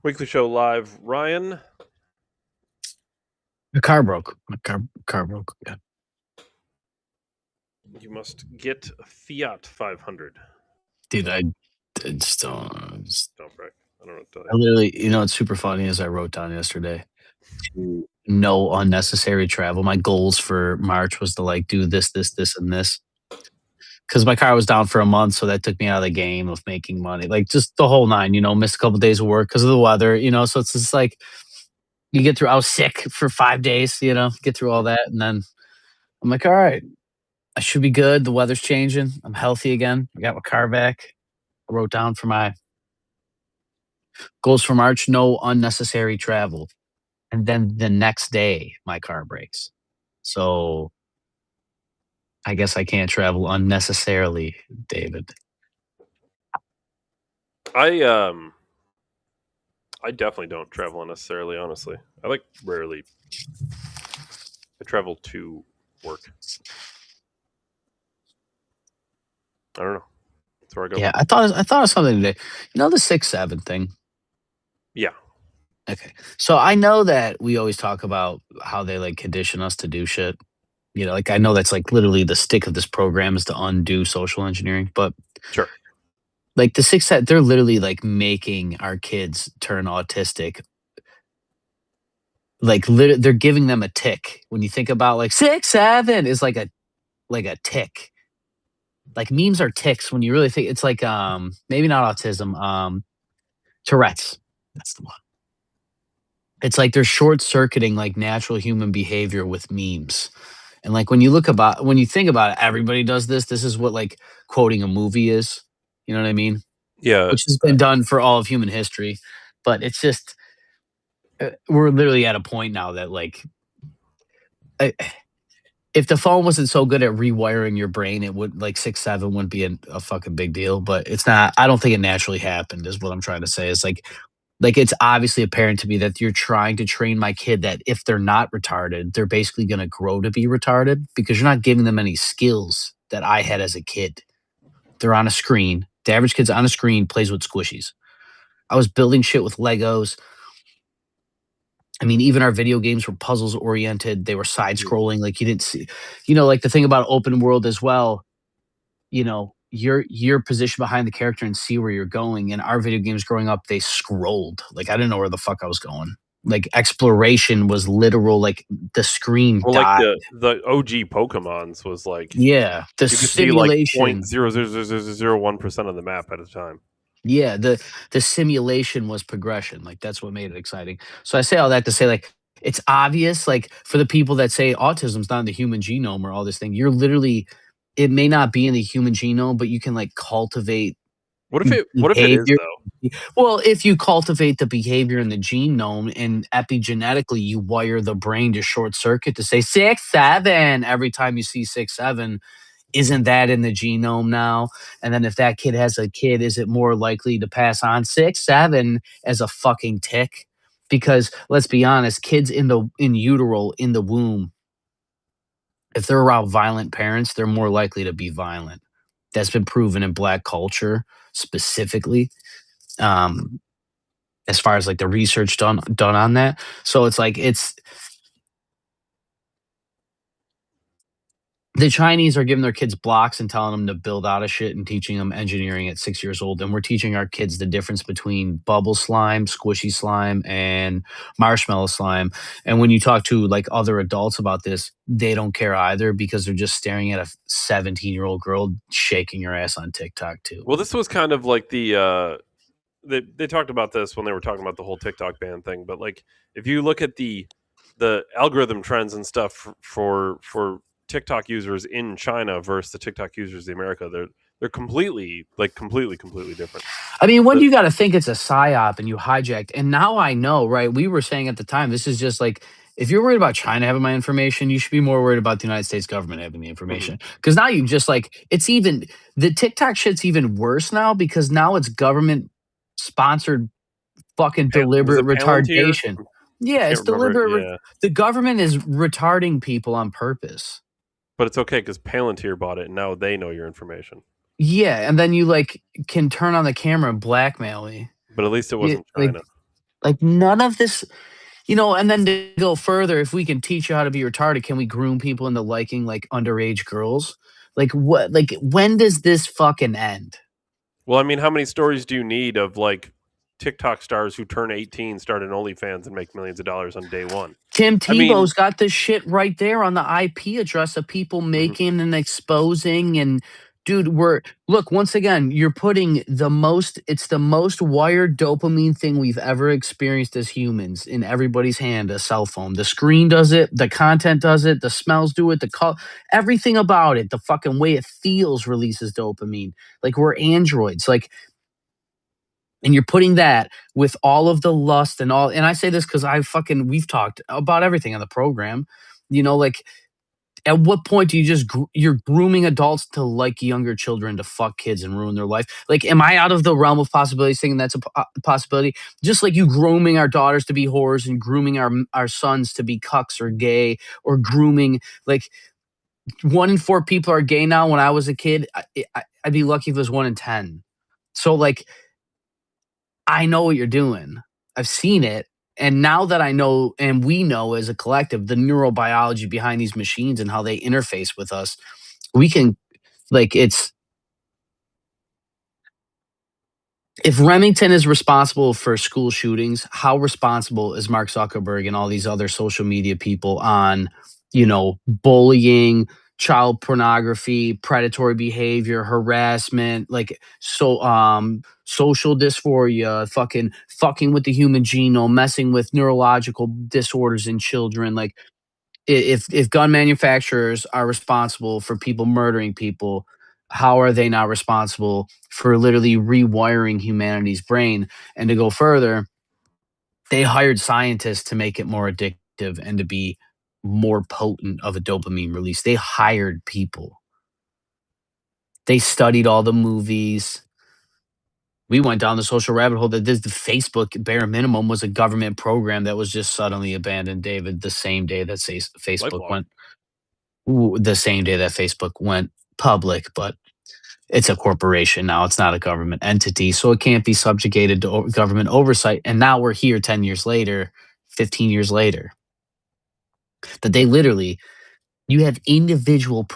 Weekly Show Live. Ryan, The car broke. My car broke. Yeah. you must get a Fiat 500. Dude, I just don't. Don't break. I don't know what to tell I you. literally, what's super funny is I wrote down yesterday no unnecessary travel. My goals for March was to like do this, this, this, and this. Because my car was down for a month, so that took me out of the game of making money. Like just the whole nine, missed a couple days of work because of the weather, So it's just like you get through. I was sick for 5 days, get through all that, and then I'm like, all right, I should be good. The weather's changing. I'm healthy again. I got my car back. I wrote down for my goals for March, no unnecessary travel. And then the next day, my car breaks. So I guess I can't travel unnecessarily, David. I definitely don't travel unnecessarily, honestly. I like rarely I travel to work. I don't know. That's where I go. Yeah, I thought of something today. The 6-7 thing. Yeah. Okay. So I know that we always talk about how they like condition us to do shit. Like I know that's like literally the stick of this program is to undo social engineering, but Sure. like the 6-7, they're literally like making our kids turn autistic. Like they're giving them a tick. When you think about like 6-7 is like a tick. Like memes are ticks when you really think it's like maybe not autism, Tourette's. That's the one. It's like they're short circuiting like natural human behavior with memes. And like when you think about it, everybody does this. This is what like quoting a movie is. You know what I mean? Yeah. Which has been done for all of human history. But it's just we're literally at a point now that like if the phone wasn't so good at rewiring your brain, it would like 6-7 wouldn't be a fucking big deal. But it's not. I don't think it naturally happened. Is what I'm trying to say. It's like it's obviously apparent to me that you're trying to train my kid that if they're not retarded, they're basically going to grow to be retarded because you're not giving them any skills that I had as a kid. They're on a screen. The average kid's on a screen, plays with squishies. I was building shit with Legos. I mean, even our video games were puzzles oriented. They were side scrolling. Like you didn't see, like the thing about open world as well, you're positioned behind the character and see where you're going. And our video games growing up, they scrolled. Like I didn't know where the fuck I was going. Like exploration was literal, like the screen Well, like died. the OG Pokemons was like Yeah. The you could see like simulation. 0.00001% of the map at a time. Yeah, the simulation was progression. Like that's what made it exciting. So I say all that to say like it's obvious like for the people that say autism's not in the human genome or all this thing, you're literally it may not be in the human genome, but you can like cultivate What if it is behavior. though? Well, if you cultivate the behavior in the genome and epigenetically you wire the brain to short circuit to say 6-7 every time you see 6-7, isn't that in the genome now? And then if that kid has a kid, is it more likely to pass on 6-7 as a fucking tick? Because let's be honest, kids in utero in the womb, if they're around violent parents, they're more likely to be violent. That's been proven in black culture specifically. As far as like the research done on that. So it's like the Chinese are giving their kids blocks and telling them to build out of shit and teaching them engineering at 6 years old. And we're teaching our kids the difference between bubble slime, squishy slime, and marshmallow slime. And when you talk to like other adults about this, they don't care either because they're just staring at a 17-year-old girl shaking her ass on TikTok too. Well, this was kind of like they talked about this when they were talking about the whole TikTok ban thing. But like, if you look at the algorithm trends and stuff for TikTok users in China versus the TikTok users in America, they're completely different. I mean, when you got to think it's a psyop and you hijacked, and now I know, right? We were saying at the time, this is just like, if you're worried about China having my information, you should be more worried about the United States government having the information. Because now you just like, it's even, the TikTok shit's even worse now because now it's government sponsored fucking deliberate retardation. Yeah, it's deliberate. Yeah. The government is retarding people on purpose. But it's okay because Palantir bought it and now they know your information. Yeah, and then you like can turn on the camera and blackmail me. But at least it wasn't China. Like none of this, and then to go further, if we can teach you how to be retarded, can we groom people into liking like underage girls? Like what? Like when does this fucking end? Well, I mean, how many stories do you need of like TikTok stars who turn 18, start an OnlyFans, and make millions of dollars on day one? Tim I mean, Tebow's got this shit right there on the IP address of people mhm. making and exposing. And dude, look, once again, you're putting it's the most wired dopamine thing we've ever experienced as humans in everybody's hand, a cell phone. The screen does it, the content does it, the smells do it, everything about it, the fucking way it feels releases dopamine. Like we're androids. Like, and you're putting that with all of the lust and all, and I say this because we've talked about everything on the program, like at what point do you you're grooming adults to like younger children to fuck kids and ruin their life? Like, am I out of the realm of possibility saying that's a possibility? Just like you grooming our daughters to be whores and grooming our sons to be cucks or gay, or grooming, like, 1 in 4 people are gay now. When I was a kid, I'd be lucky if it was 1 in 10. So like, I know what you're doing. I've seen it. And now that I know, and we know as a collective, the neurobiology behind these machines and how they interface with us, we can, like, if Remington is responsible for school shootings, how responsible is Mark Zuckerberg and all these other social media people on, bullying, child pornography, predatory behavior, harassment, like social dysphoria, fucking with the human genome, messing with neurological disorders in children. Like if gun manufacturers are responsible for people murdering people, how are they not responsible for literally rewiring humanity's brain? And to go further, they hired scientists to make it more addictive and to be more potent of a dopamine release. They hired people. They studied all the movies. We went down the social rabbit hole that the Facebook bare minimum was a government program that was just suddenly abandoned, David, the same day that Facebook Lifelong. went the same day that Facebook went public, but it's a corporation now. It's not a government entity, so it can't be subjugated to government oversight. And now we're here 10 years later, 15 years later, that they literally, you have individual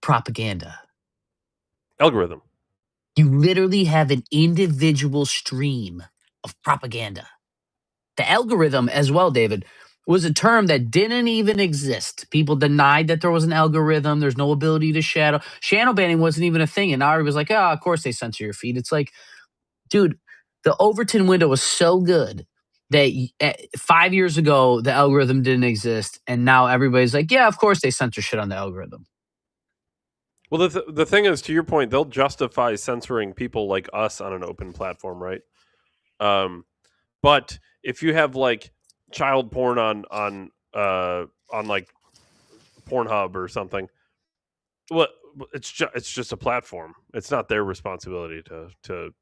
propaganda. Algorithm. You literally have an individual stream of propaganda. The algorithm as well, David, was a term that didn't even exist. People denied that there was an algorithm. There's no ability to shadow. Shadow banning wasn't even a thing. And now everybody's like, oh, of course they censor your feed. It's like, dude, the Overton window was so good that 5 years ago, the algorithm didn't exist. And now everybody's like, yeah, of course they censor shit on the algorithm. Well, the thing is, to your point, they'll justify censoring people like us on an open platform, right? But if you have like child porn on like Pornhub or something, well, it's just a platform. It's not their responsibility to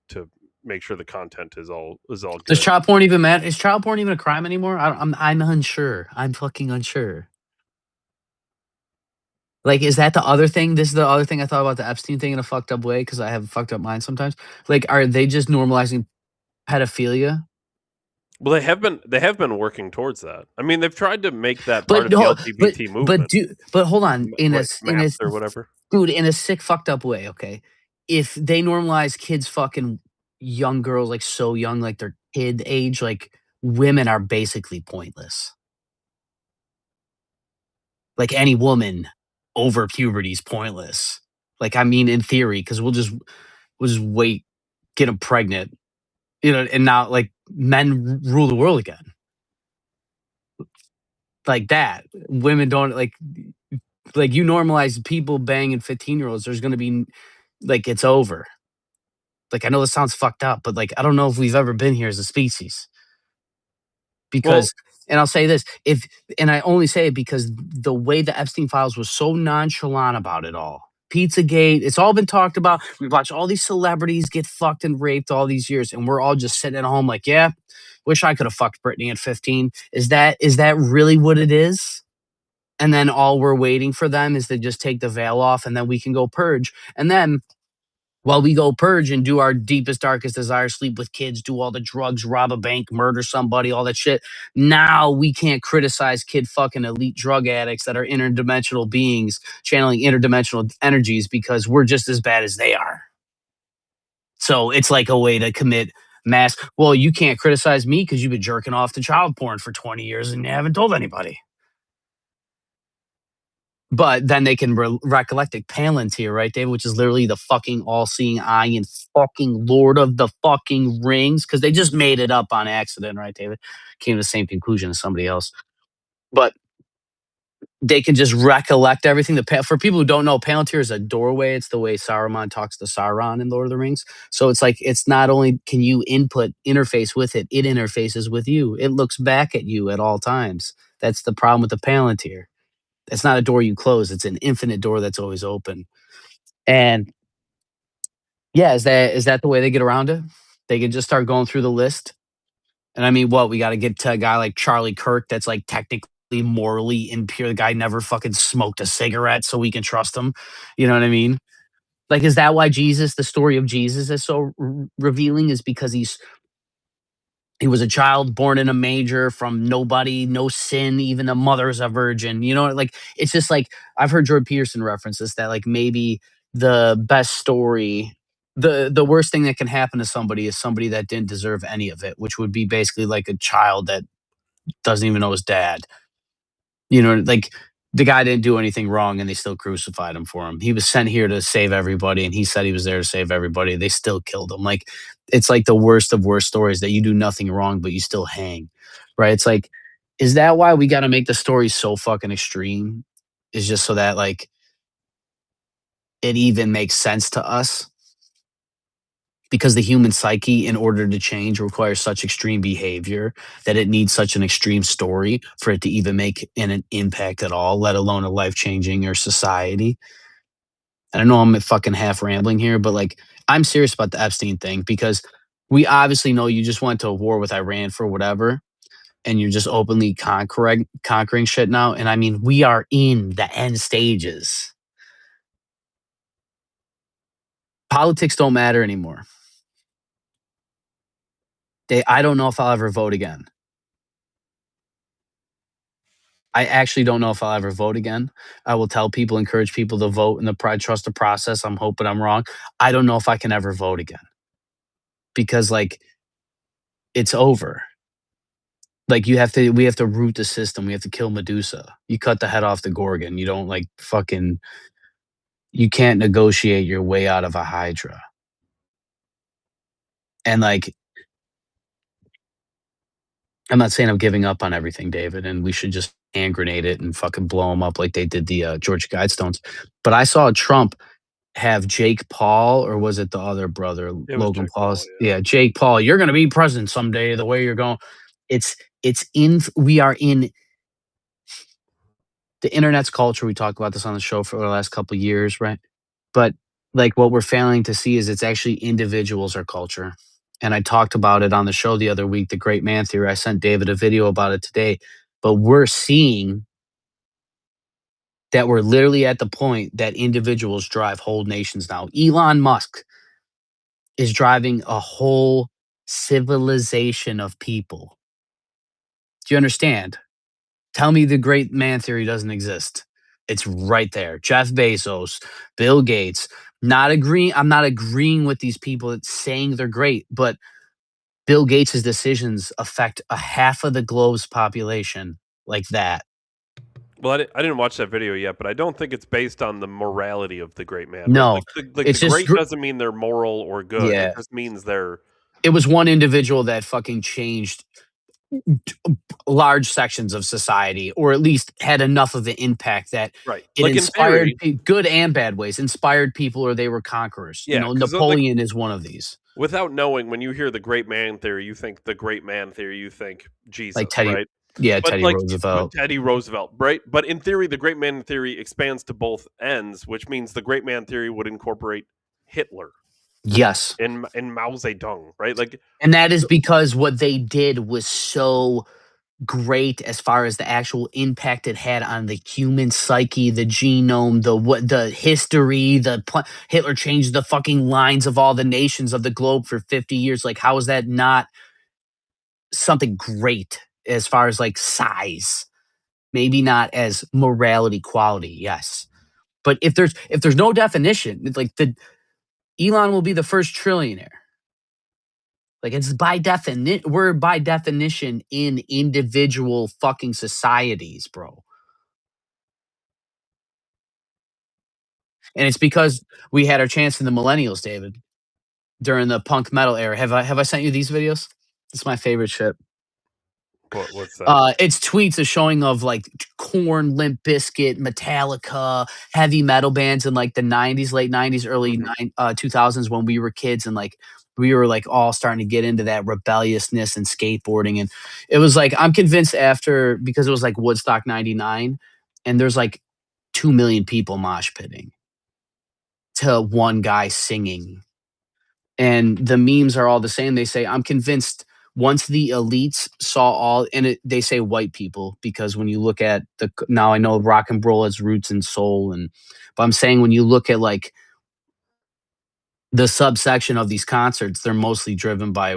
make sure the content is all Does good. child porn even matter? Is child porn even a crime anymore? I'm unsure. I'm fucking unsure. Like, is that the other thing? This is the other thing I thought about the Epstein thing in a fucked up way because I have a fucked up mind sometimes. Like, are they just normalizing pedophilia? Well, they have been working towards that. I mean, they've tried to make that part But of the no, LGBT movement, but hold on. like maps or whatever. Dude, in a sick fucked up way. Okay, if they normalize kids fucking young girls like so young, like they're kid age, like women are basically pointless. Like any woman over puberty is pointless. Like I mean, in theory, because we'll just wait, get them pregnant, and now like men rule the world again, like that. Women don't like you normalize people banging 15-year-olds. There's gonna be like it's over. Like I know this sounds fucked up, but like I don't know if we've ever been here as a species Well, because. And I'll say this, and I only say it because the way the Epstein files was so nonchalant about it all. Pizzagate, it's all been talked about. We watch all these celebrities get fucked and raped all these years, and we're all just sitting at home like, yeah, wish I could have fucked Britney at 15. Is that really what it is? And then all we're waiting for them is to just take the veil off, and then we can go purge. And then while we go purge and do our deepest, darkest desires, sleep with kids, do all the drugs, rob a bank, murder somebody, all that shit. Now we can't criticize kid fucking elite drug addicts that are interdimensional beings channeling interdimensional energies because we're just as bad as they are. So it's like a way to commit mass. Well, you can't criticize me because you've been jerking off to child porn for 20 years and you haven't told anybody. But then they can recollect it. Palantir, right, David? Which is literally the fucking all-seeing eye and fucking Lord of the fucking Rings, because they just made it up on accident, right, David? Came to the same conclusion as somebody else. But they can just recollect everything. For people who don't know, Palantir is a doorway. It's the way Saruman talks to Sauron in Lord of the Rings. So it's like it's not only can you interface with it, it interfaces with you. It looks back at you at all times. That's the problem with the Palantir. It's not a door you close. It's an infinite door that's always open. And yeah, is that the way they get around it? They can just start going through the list. And I mean, what we got to get to a guy like Charlie Kirk that's like technically morally impure. The guy never fucking smoked a cigarette, so we can trust him. You know what I mean? Like, is that why the story of Jesus, is so revealing? Is because he was a child born in a manger from nobody, no sin, even the mother's a virgin. You know, like it's just like I've heard Jordan Peterson reference this, that like maybe the best story, the worst thing that can happen to somebody is somebody that didn't deserve any of it, which would be basically like a child that doesn't even know his dad. You know, like the guy didn't do anything wrong and they still crucified him for him. He was sent here to save everybody and he said he was there to save everybody. They still killed him. Like it's like the worst of worst stories that you do nothing wrong but you still hang. Right? It's like, is that why we got to make the story so fucking extreme? Is just so that like it even makes sense to us? Because the human psyche, in order to change, requires such extreme behavior that it needs such an extreme story for it to even make an impact at all, let alone a life changing or society. And I know I'm fucking half rambling here, but like I'm serious about the Epstein thing because we obviously know you just went to a war with Iran for whatever, and you're just openly conquering shit now. And I mean, we are in the end stages. Politics don't matter anymore. I don't know if I'll ever vote again. I actually don't know if I'll ever vote again. I will tell people, encourage people to vote in the pride, trust the process. I'm hoping I'm wrong. I don't know if I can ever vote again because like it's over. Like we have to root the system. We have to kill Medusa. You cut the head off the Gorgon. You don't like fucking, you can't negotiate your way out of a Hydra. And like, I'm not saying I'm giving up on everything, David, and we should just hand grenade it and fucking blow them up like they did the Georgia Guidestones. But I saw Trump have Jake Paul, or was it the other brother, It was Logan Jake Paul. Paul's? Yeah, Jake Paul. You're going to be president someday. The way you're going, we are in the internet's culture. We talked about this on the show for the last couple of years, right? But like what we're failing to see is it's actually individuals are culture. And I talked about it on the show the other week, the great man theory. I sent David a video about it today. But we're seeing that we're literally at the point that individuals drive whole nations now. Elon Musk is driving a whole civilization of people. Do you understand? Tell me the great man theory doesn't exist. It's right there. Jeff Bezos, Bill Gates. I'm not agreeing with these people that's saying they're great, but Bill Gates' decisions affect a half of the globe's population like that. Well, I didn't watch that video yet, but I don't think it's based on the morality of the great man, right? No, Like the it's just great doesn't mean they're moral or good. It yeah. just means they're It was one individual that fucking changed large sections of society, or at least had enough of an impact that right. it Like in inspired theory, good and bad ways, inspired people or they were conquerors. You yeah, know, because like Napoleon is one of these. without knowing, when you hear the great man theory, you think the great man theory, you think Like Jesus, Teddy, right? yeah, But Teddy like Roosevelt. Teddy Roosevelt, right? But in theory, the great man theory expands to both ends, which means the great man theory would incorporate Hitler Yes. in Mao Zedong, right? Like And that is because what they did was so great as far as the actual impact it had on the human psyche, the genome, the history, Hitler changed the fucking lines of all the nations of the globe for 50 years. Like, how is that not something great as far as like size? Maybe not as morality quality, yes. But if there's no definition, it's like the Elon will be the first trillionaire. Like it's by definition, we're by definition in individual fucking societies, bro. And it's because we had our chance in the millennials, David, during the punk metal era. Have I sent you these videos? It's my favorite shit. What's that? It's tweets of showing of like Corn, Limp Bizkit, Metallica, heavy metal bands in like the '90s, late '90s, early Hmm. 2000s when we were kids and like we were like all starting to get into that rebelliousness and skateboarding. And it was like I'm convinced after because it was like Woodstock '99, and there's like 2 million people mosh pitting to one guy singing, and the memes are all the same. They say, I'm convinced once the elites saw all, and they say white people, because when you look at now I know rock and roll has roots in soul, but I'm saying when you look at like the subsection of these concerts, they're mostly driven by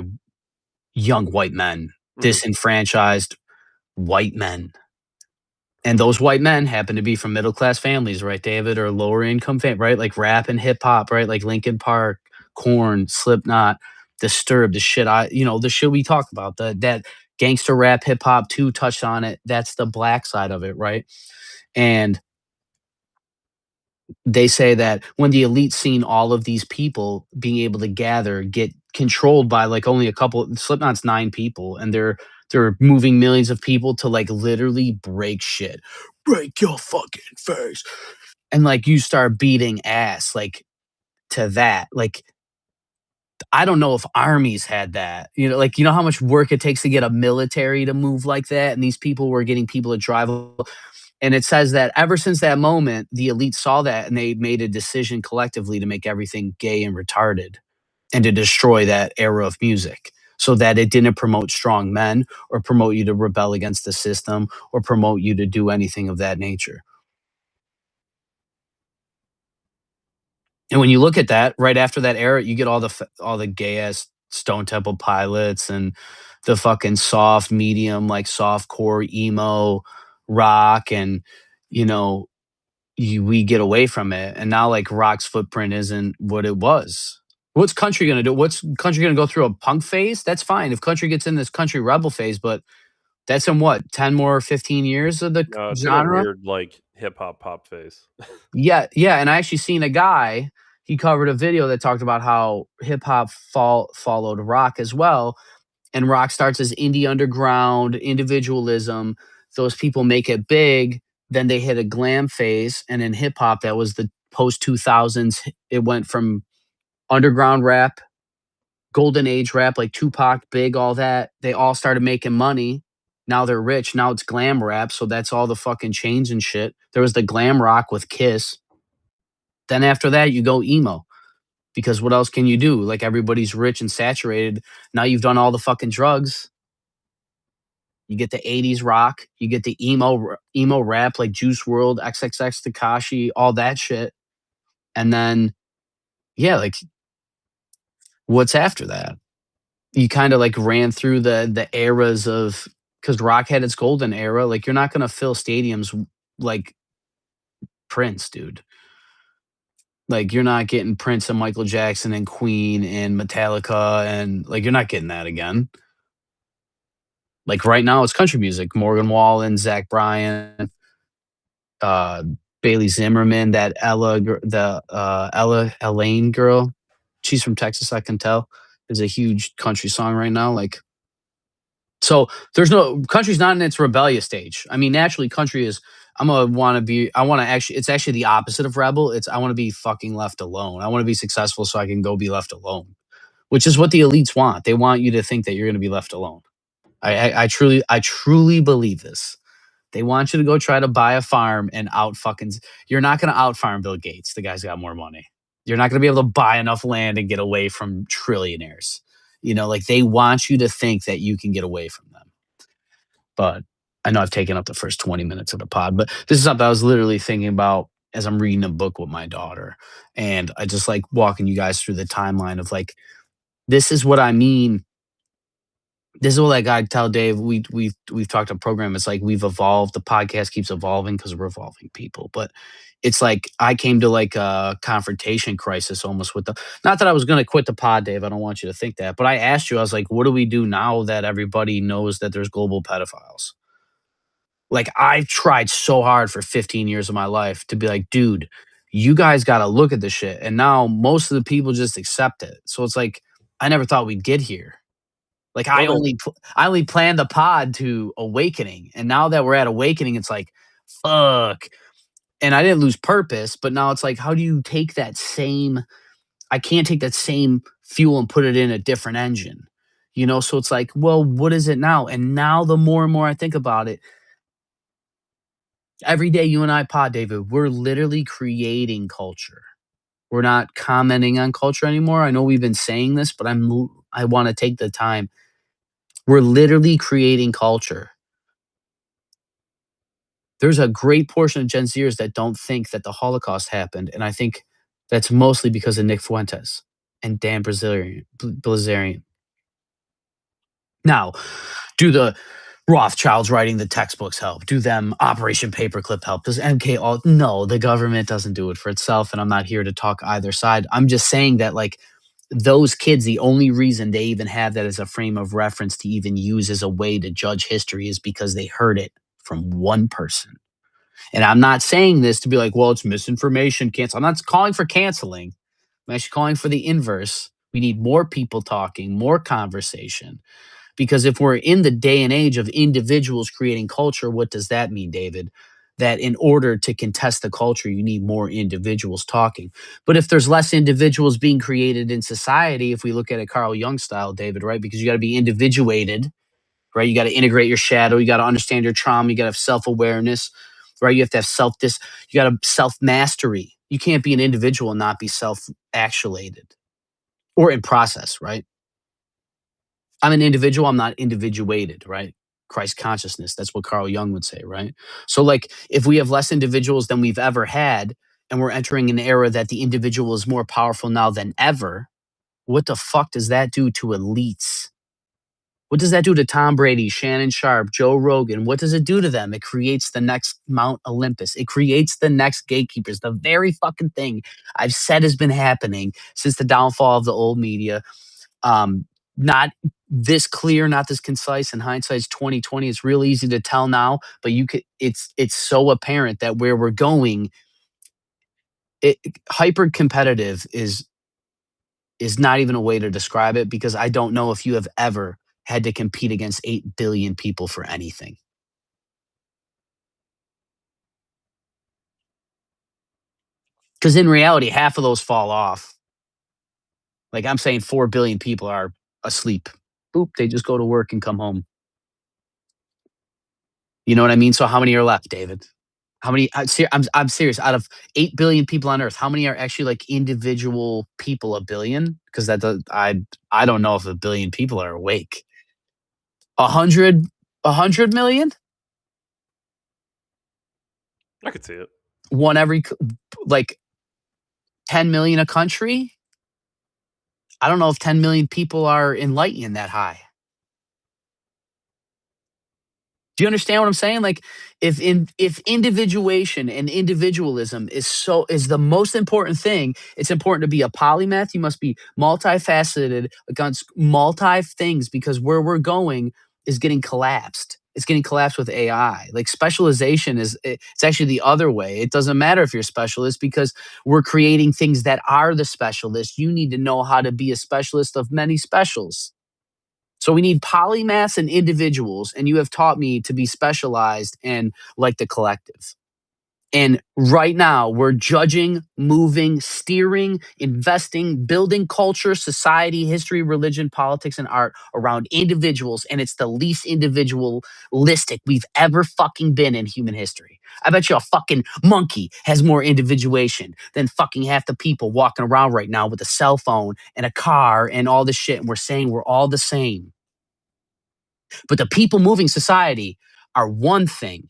young white men, Hmm. disenfranchised white men. And those white men happen to be from middle class families, right, David, or lower income right? Like rap and hip hop, right? Like Linkin Park, Corn, Slipknot, Disturbed, the shit the shit we talk about, that gangster rap, hip hop too touched on it. That's the black side of it, right? And they say that when the elite seen all of these people being able to gather, get controlled by like only a couple, Slipknot's 9 people, and they're moving millions of people to like literally break shit, break your fucking face, and like you start beating ass like to that. Like I don't know if armies had that. Like how much work it takes to get a military to move like that, and these people were getting people to drive. And it says that ever since that moment, the elite saw that and they made a decision collectively to make everything gay and retarded and to destroy that era of music so that it didn't promote strong men or promote you to rebel against the system or promote you to do anything of that nature. And when you look at that, right after that era, you get all the gay ass Stone Temple Pilots and the fucking soft medium, like soft core emo rock, and you know we get away from it, and now like rock's footprint isn't what it was. What's country gonna do? What's country gonna go through a punk phase? That's fine if country gets in this country rebel phase, but that's in what 10 more 15 years of the It's in a genre. weird like hip hop pop phase. Yeah, yeah, and I actually seen a guy. He covered a video that talked about how hip hop followed rock as well, and rock starts as indie underground individualism. Those people make it big, then they hit a glam phase, and in hip hop, that was the post 2000s. It went from underground rap, golden age rap, like Tupac, Big, all that. They all started making money. Now they're rich. Now it's glam rap. So that's all the fucking chains and shit. There was the glam rock with Kiss. Then after that, you go emo because what else can you do? Like everybody's rich and saturated. Now you've done all the fucking drugs. You get the '80s rock, you get the emo rap like Juice World, XXX Takashi, all that shit, and then yeah, like what's after that? You kind of like ran through the eras of because rock had its golden era. Like you're not gonna fill stadiums like Prince, dude. Like you're not getting Prince and Michael Jackson and Queen and Metallica and like you're not getting that again. Like right now, it's country music. Morgan Wallen, Zach Bryan, uh, Bailey Zimmerman, that Ella Elaine girl. She's from Texas, I can tell. Is a huge country song right now. Like so, there's no country's not in its rebellious stage. I mean, naturally, country is. I'm gonna want to be. I want to actually. It's actually the opposite of rebel. It's I want to be fucking left alone. I want to be successful so I can go be left alone, which is what the elites want. They want you to think that you're gonna be left alone. I truly believe this. They want you to go try to buy a farm and out fucking. You're not going to out farm Bill Gates. The guy's got more money. You're not going to be able to buy enough land and get away from trillionaires. Like they want you to think that you can get away from them. But I know I've taken up the first 20 minutes of the pod, but this is something I was literally thinking about as I'm reading a book with my daughter. And I just like walking you guys through the timeline of like, this is what I mean. This is what like I tell Dave. We've talked on program. It's like we've evolved. The podcast keeps evolving because we're evolving people. But it's like I came to like a confrontation crisis almost with the. Not that I was going to quit the pod, Dave. I don't want you to think that. But I asked you. I was like, what do we do now that everybody knows that there's global pedophiles? Like I've tried so hard for 15 years of my life to be like, dude, you guys got to look at this shit. And now most of the people just accept it. So it's like I never thought we'd get here. Like No, man. I only planned the pod to awakening, and now that we're at awakening, it's like, fuck. And I didn't lose purpose, but now it's like, how do you take that same? I can't take that same fuel and put it in a different engine, you know. So it's like, well, what is it now? And now the more and more I think about it, every day you and I pod, David, we're literally creating culture. We're not commenting on culture anymore. I know we've been saying this, but I want to take the time. We're literally creating culture. There's a great portion of Gen Zers that don't think that the Holocaust happened, and I think that's mostly because of Nick Fuentes and Dan Bilzerian. Now, do the Rothschilds writing the textbooks help? Do them Operation Paperclip help? Does MK all? No, the government doesn't do it for itself, and I'm not here to talk either side. I'm just saying that like those kids, the only reason they even have that as a frame of reference to even use as a way to judge history is because they heard it from one person. And I'm not saying this to be like, well, it's misinformation, cancel. I'm not calling for canceling. I'm actually calling for the inverse. We need more people talking, more conversation. Because if we're in the day and age of individuals creating culture, what does that mean, David? That in order to contest the culture, you need more individuals talking. But if there's less individuals being created in society, if we look at it Carl Jung style, David, right? Because you got to be individuated, right? You got to integrate your shadow. You got to understand your trauma. You got to have self awareness, right? You have to have you got to self mastery. You can't be an individual and not be self actuated or in process, right? I'm an individual. I'm not individuated, right? Christ consciousness. That's what Carl Jung would say, right? So, like, if we have less individuals than we've ever had, and we're entering an era that the individual is more powerful now than ever, what the fuck does that do to elites? What does that do to Tom Brady, Shannon Sharp, Joe Rogan? What does it do to them? It creates the next Mount Olympus. It creates the next gatekeepers. The very fucking thing I've said has been happening since the downfall of the old media. Not this clear, not this concise. In hindsight's 2020. It's real easy to tell now, but you could. It's so apparent that where we're going, hyper competitive is not even a way to describe it because I don't know if you have ever had to compete against 8 billion people for anything. Because in reality, half of those fall off. Like I'm saying, 4 billion people are asleep. Boop, they just go to work and come home. You know what I mean? So how many are left, David? How many? I'm serious. Out of 8 billion people on Earth, how many are actually like individual people? A billion? Because I don't know if a billion people are awake. 100, 100 million? I could see it. One every like 10 million a country? I don't know if 10 million people are enlightened that high. Do you understand what I'm saying? Like if individuation and individualism is the most important thing, it's important to be a polymath. You must be multifaceted against multi things because where we're going is getting collapsed. It's getting collapsed with AI. Like specialization it's actually the other way. It doesn't matter if you're a specialist because we're creating things that are the specialists. You need to know how to be a specialist of many specials. So we need polymaths and individuals, and you have taught me to be specialized and like the collective. And right now, we're judging, moving, steering, investing, building culture, society, history, religion, politics, and art around individuals. And it's the least individualistic we've ever fucking been in human history. I bet you a fucking monkey has more individuation than fucking half the people walking around right now with a cell phone and a car and all this shit. And we're saying we're all the same. But the people moving society are one thing.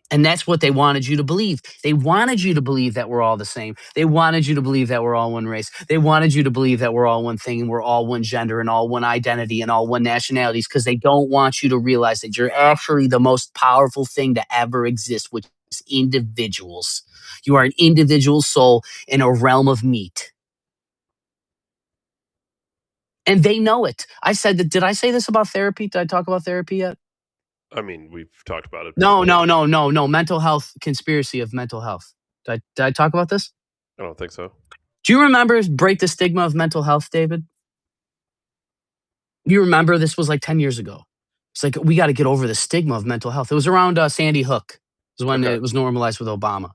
And that's what they wanted you to believe. They wanted you to believe that we're all the same. They wanted you to believe that we're all one race. They wanted you to believe that we're all one thing and we're all one gender and all one identity and all one nationalities, because they don't want you to realize that you're actually the most powerful thing to ever exist, which is individuals. You are an individual soul in a realm of meat. And they know it. I said that. Did I say this about therapy? Did I talk about therapy yet? I mean, we've talked about it No, before. no, no, no, no. Mental health, conspiracy of mental health. Did I talk about this? I don't think so. Do you remember Break the Stigma of Mental Health, David? You remember this was like 10 years ago. It's like, we got to get over the stigma of mental health. It was around Sandy Hook. It was when Okay. it was normalized with Obama.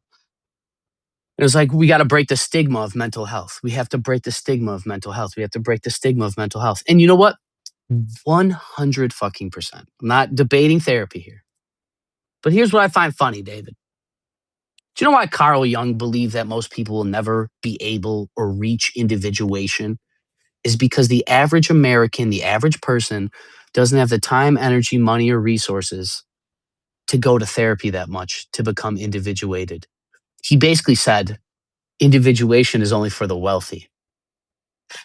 It was like, we got to break the stigma of mental health. We have to break the stigma of mental health. We have to break the stigma of mental health. And you know what? 100 fucking percent. I'm not debating therapy here. But here's what I find funny, David. Do you know why Carl Jung believed that most people will never be able or reach individuation? Is because the average American, the average person, doesn't have the time, energy, money, or resources to go to therapy that much to become individuated. He basically said individuation is only for the wealthy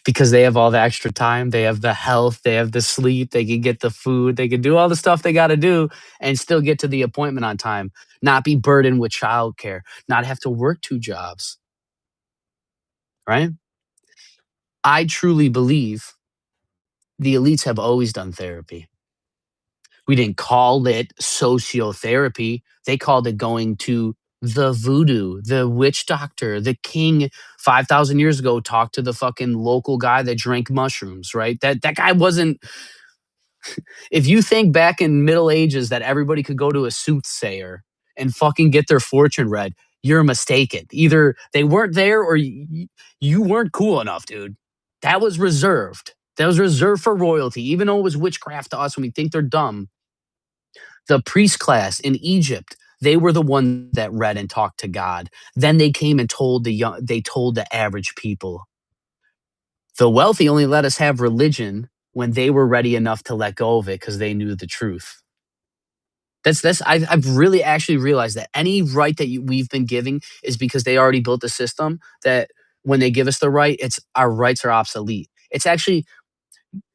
because they have all the extra time, they have the health, they have the sleep, they can get the food, they can do all the stuff they got to do and still get to the appointment on time, not be burdened with childcare, not have to work two jobs, right? I truly believe the elites have always done therapy. We didn't call it sociotherapy. They called it going to the voodoo, the witch doctor, the king 5,000 years ago talked to the fucking local guy that drank mushrooms, right? That guy wasn't. If you think back in Middle Ages that everybody could go to a soothsayer and fucking get their fortune read, you're mistaken. Either they weren't there or you weren't cool enough, dude. That was reserved. That was reserved for royalty, even though it was witchcraft to us and we think they're dumb. The priest class in Egypt, they were the ones that read and talked to God. Then they came and told they told the average people. The wealthy only let us have religion when they were ready enough to let go of it because they knew the truth. I've really actually realized that any right that we've been giving is because they already built the system that when they give us the right, it's our rights are obsolete. It's actually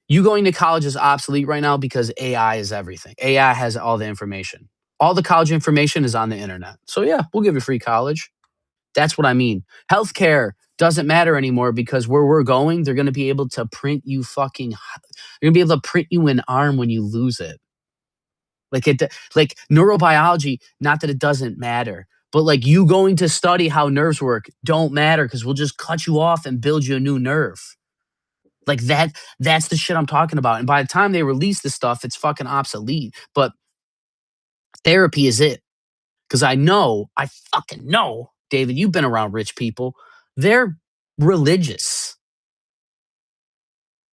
you going to college is obsolete right now because AI is everything. AI has all the information. All the college information is on the internet. So yeah, we'll give you free college. That's what I mean. Healthcare doesn't matter anymore because where we're going, they're going to be able to print you fucking. They're going to be able to print you an arm when you lose it. Like neurobiology. Not that it doesn't matter, but like you going to study how nerves work don't matter because we'll just cut you off and build you a new nerve. Like that's the shit I'm talking about. And by the time they release this stuff, it's fucking obsolete. But therapy is it. Because I fucking know, David, you've been around rich people. They're religious.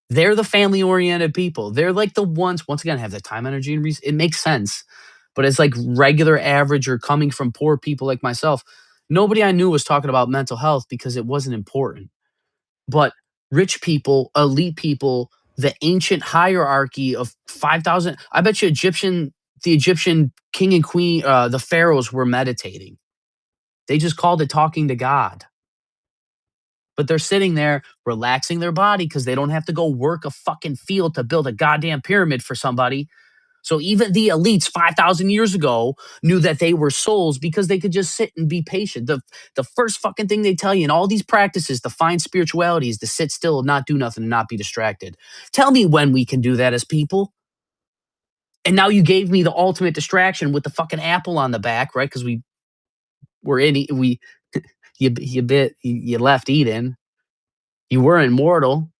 They're the family oriented people. They're like the ones, once again, have the time, energy, and reason. It makes sense. But it's like regular average or coming from poor people like myself. Nobody I knew was talking about mental health because it wasn't important. But rich people, elite people, the ancient hierarchy of 5,000, I bet you the Egyptian king and queen, the pharaohs were meditating. They just called it talking to God. But they're sitting there relaxing their body because they don't have to go work a fucking field to build a goddamn pyramid for somebody. So even the elites 5,000 years ago knew that they were souls because they could just sit and be patient. The first fucking thing they tell you in all these practices to find spirituality is to sit still, not do nothing, and not be distracted. Tell me when we can do that as people. And now you gave me the ultimate distraction with the fucking apple on the back, right? Because we were in, we, you left Eden. You were immortal.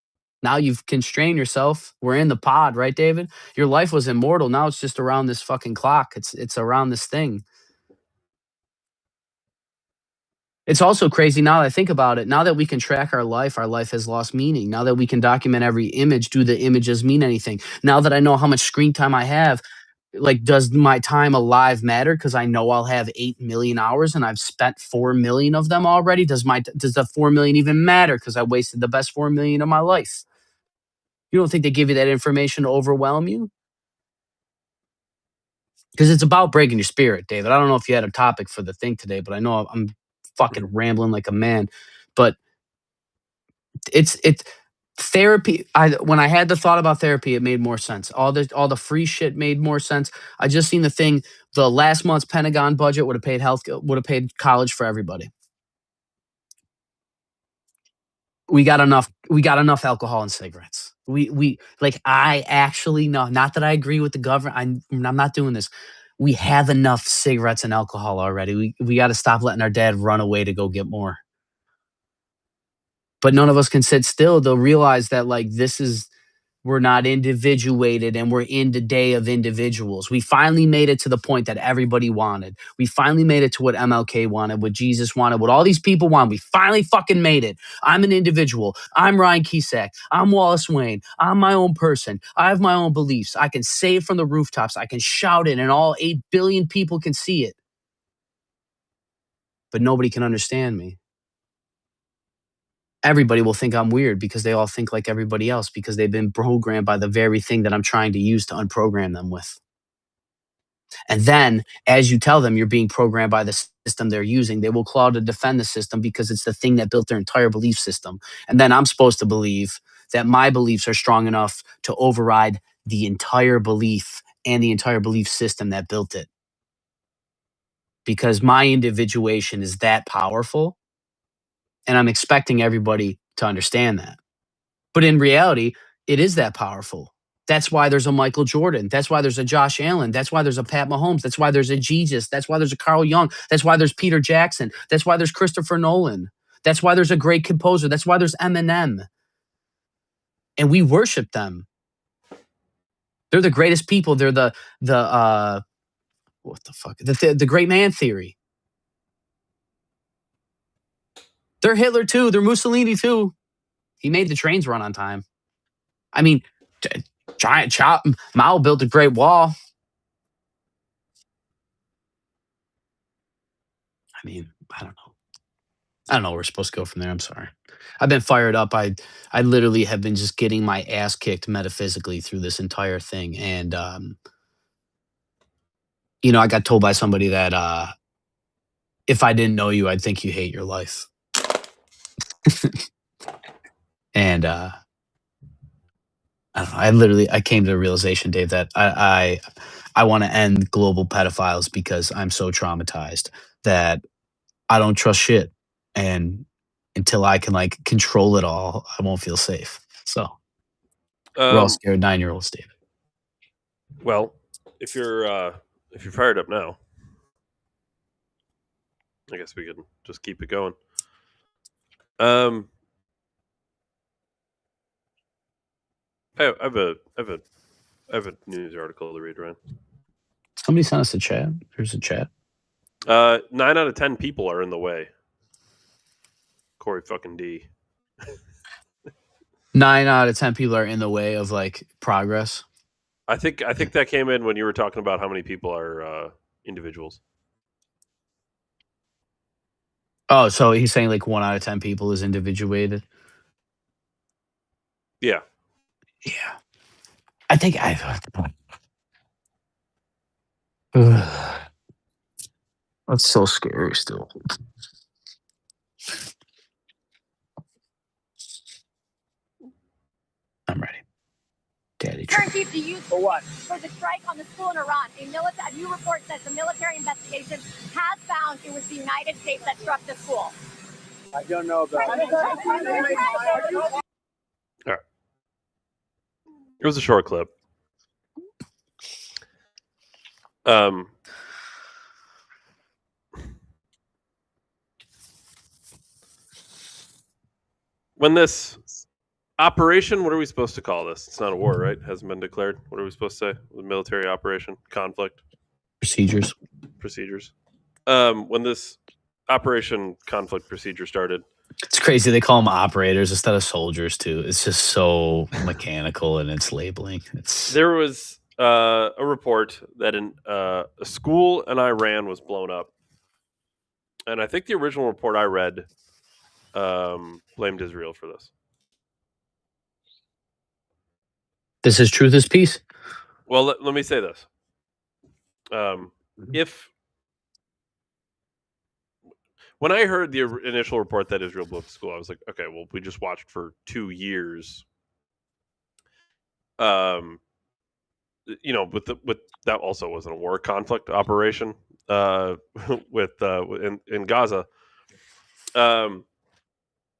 Now you've constrained yourself. We're in the pod, right, David? Your life was immortal. Now it's just around this fucking clock. It's around this thing. It's also crazy now that I think about it. Now that we can track our life has lost meaning. Now that we can document every image, do the images mean anything? Now that I know how much screen time I have, like, does my time alive matter? Because I know I'll have 8 million hours and I've spent 4 million of them already. Does the 4 million even matter? Because I wasted the best 4 million of my life. You don't think they give you that information to overwhelm you? Because it's about breaking your spirit, David. I don't know if you had a topic for the thing today, but I know I'm fucking rambling like a man. But it's therapy. When I had the thought about therapy, it made more sense. All the free shit made more sense. I just seen the thing. The last month's Pentagon budget would have paid college for everybody. We got enough alcohol and cigarettes. We like I actually know, not that I agree with the government. I'm not doing this. We have enough cigarettes and alcohol already. We got to stop letting our dad run away to go get more. But none of us can sit still. They'll realize that like we're not individuated and we're in the day of individuals. We finally made it to the point that everybody wanted. We finally made it to what MLK wanted, what Jesus wanted, what all these people want. We finally fucking made it. I'm an individual. I'm Ryan Cusack. I'm Wallace Wayne. I'm my own person. I have my own beliefs. I can say it from the rooftops. I can shout it and all 8 billion people can see it. But nobody can understand me. Everybody will think I'm weird because they all think like everybody else because they've been programmed by the very thing that I'm trying to use to unprogram them with. And then, as you tell them you're being programmed by the system they're using, they will claw to defend the system because it's the thing that built their entire belief system. And then I'm supposed to believe that my beliefs are strong enough to override the entire belief and the entire belief system that built it. Because my individuation is that powerful. And I'm expecting everybody to understand that. But in reality, it is that powerful. That's why there's a Michael Jordan. That's why there's a Josh Allen. That's why there's a Pat Mahomes. That's why there's a Jesus. That's why there's a Carl Jung. That's why there's Peter Jackson. That's why there's Christopher Nolan. That's why there's a great composer. That's why there's Eminem. And we worship them. They're the greatest people. They're the what the fuck? The great man theory. They're Hitler too. They're Mussolini too. He made the trains run on time. I mean, giant chop. Mao built a great wall. I mean, I don't know. I don't know where we're supposed to go from there. I'm sorry. I've been fired up. I literally have been just getting my ass kicked metaphysically through this entire thing. And I got told by somebody that if I didn't know you, I'd think you hate your life. And I don't know. I came to the realization, Dave, that I want to end global pedophiles because I'm so traumatized that I don't trust shit. And until I can like control it all, I won't feel safe. So we're all scared 9-year-olds, David. Well, if you're fired up now, I guess we can just keep it going. I have a news article to read, Ryan. Somebody sent us a chat. There's a chat. 9 out of 10 people are in the way. Corey fucking D. 9 out of 10 people are in the way of like progress. I think that came in when you were talking about how many people are individuals. Oh, so he's saying like 1 out of 10 people is individuated. Yeah. Yeah. I think that's so scary still. I'm ready. Daddy. Turn chief to use for what? For the strike on the school in Iran. A new report says the military investigation has found it was the United States that struck the school. I don't know about it. All right. It was a short clip. When this operation, what are we supposed to call this? It's not a war, right? It hasn't been declared. What are we supposed to say? A military operation, conflict, Procedures. When this operation conflict procedure started, it's crazy. They call them operators instead of soldiers too. It's just so mechanical in its labeling. There was a report that a school in Iran was blown up, and I think the original report I read blamed Israel for this. This is truth is peace. Well, let me say this. If when I heard the initial report that Israel blew up the school, I was like, okay, well, we just watched for 2 years. With that also wasn't a war conflict operation with in Gaza.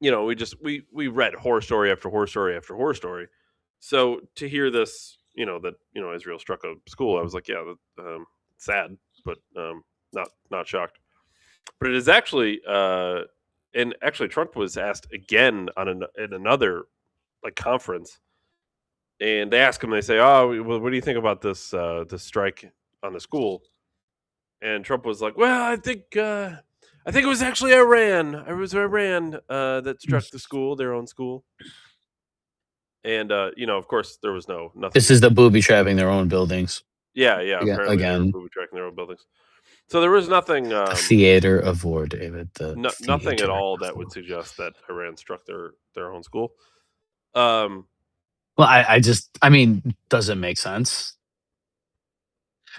We read horror story after horror story after horror story. So to hear this, that Israel struck a school, I was like, yeah, sad, but not shocked. But it is actually, and actually, Trump was asked again in another conference, and they ask him. They say, "Oh, well, what do you think about this strike on the school?" And Trump was like, "Well, I think it was actually Iran. It was Iran that struck the school, their own school." And of course, there was nothing. This is the booby trapping their own buildings. Yeah. Apparently, they were Again, booby tracking their own buildings. So there was nothing. a theater of war, David. Nothing at all that would suggest that Iran struck their own school. Well, I mean, does it make sense?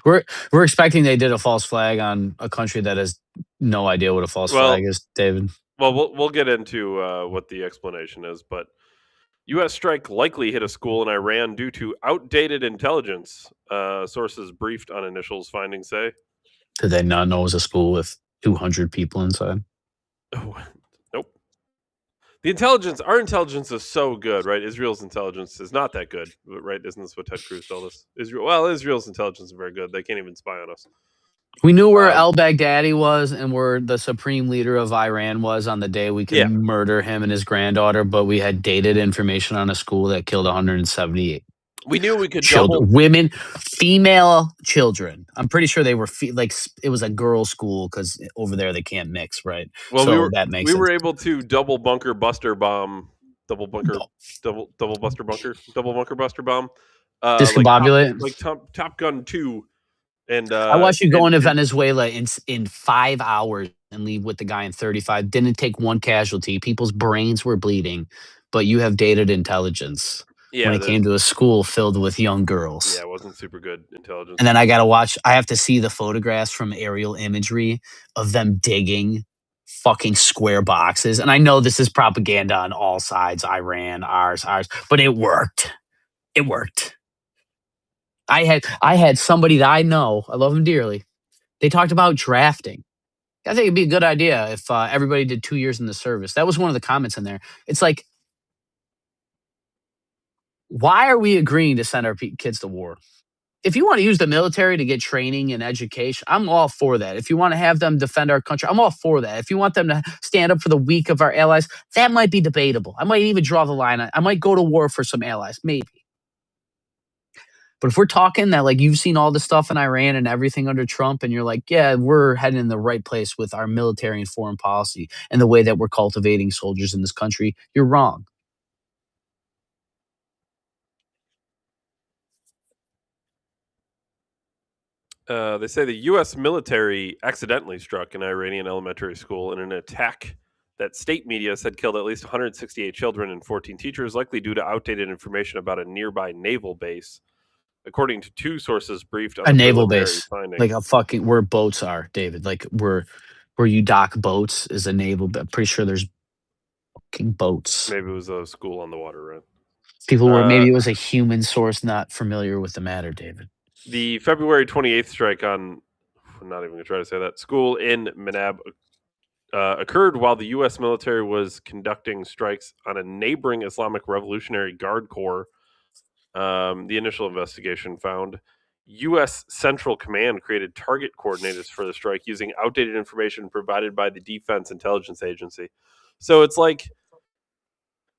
We're expecting they did a false flag on a country that has no idea what a false flag is, David. Well, we'll get into what the explanation is, but U.S. strike likely hit a school in Iran due to outdated intelligence. Sources briefed on initials findings say. Did they not know it was a school with 200 people inside? Oh, nope. Our intelligence is so good, right? Israel's intelligence is not that good, right? Isn't this what Ted Cruz told us? Israel's intelligence is very good. They can't even spy on us. We knew where al-Baghdadi was and where the supreme leader of Iran was on the day we could murder him and his granddaughter, but we had dated information on a school that killed 178. We knew we could women, female children. I'm pretty sure they were it was a girls' school because over there they can't mix, right? Well, so that makes we sense. were able to double bunker buster bomb. Double bunker buster bomb. Discombobulate. Top Gun 2. And I watched you go into Venezuela in 5 hours and leave with the guy in 35. Didn't take one casualty. People's brains were bleeding, but you have dated intelligence. When it came to a school filled with young girls. Yeah, it wasn't super good intelligence. And then I have to see the photographs from aerial imagery of them digging fucking square boxes. And I know this is propaganda on all sides, Iran, ours, but it worked. It worked. I had somebody that I know, I love him dearly. They talked about drafting. I think it'd be a good idea if everybody did 2 years in the service. That was one of the comments in there. It's like, why are we agreeing to send our kids to war? If you want to use the military to get training and education, I'm all for that. If you want to have them defend our country, I'm all for that. If you want them to stand up for the weak of our allies, that might be debatable. I might even draw the line. I might go to war for some allies, maybe. But if we're talking that you've seen all the stuff in Iran and everything under Trump, and you're like, yeah, we're heading in the right place with our military and foreign policy and the way that we're cultivating soldiers in this country, you're wrong. They say the U.S. military accidentally struck an Iranian elementary school in an attack that state media said killed at least 168 children and 14 teachers, likely due to outdated information about a nearby naval base. According to 2 sources briefed on a naval base, finding. like a fucking where boats are, David. Like where you dock boats is a naval. I'm pretty sure there's fucking boats. Maybe it was a school on the water, right? People were maybe it was a human source not familiar with the matter, David. The February 28th strike on, I'm not even going to try to say that, school in Manab occurred while the U.S. military was conducting strikes on a neighboring Islamic Revolutionary Guard Corps. The initial investigation found U.S. Central Command created target coordinators for the strike using outdated information provided by the Defense Intelligence Agency. So it's like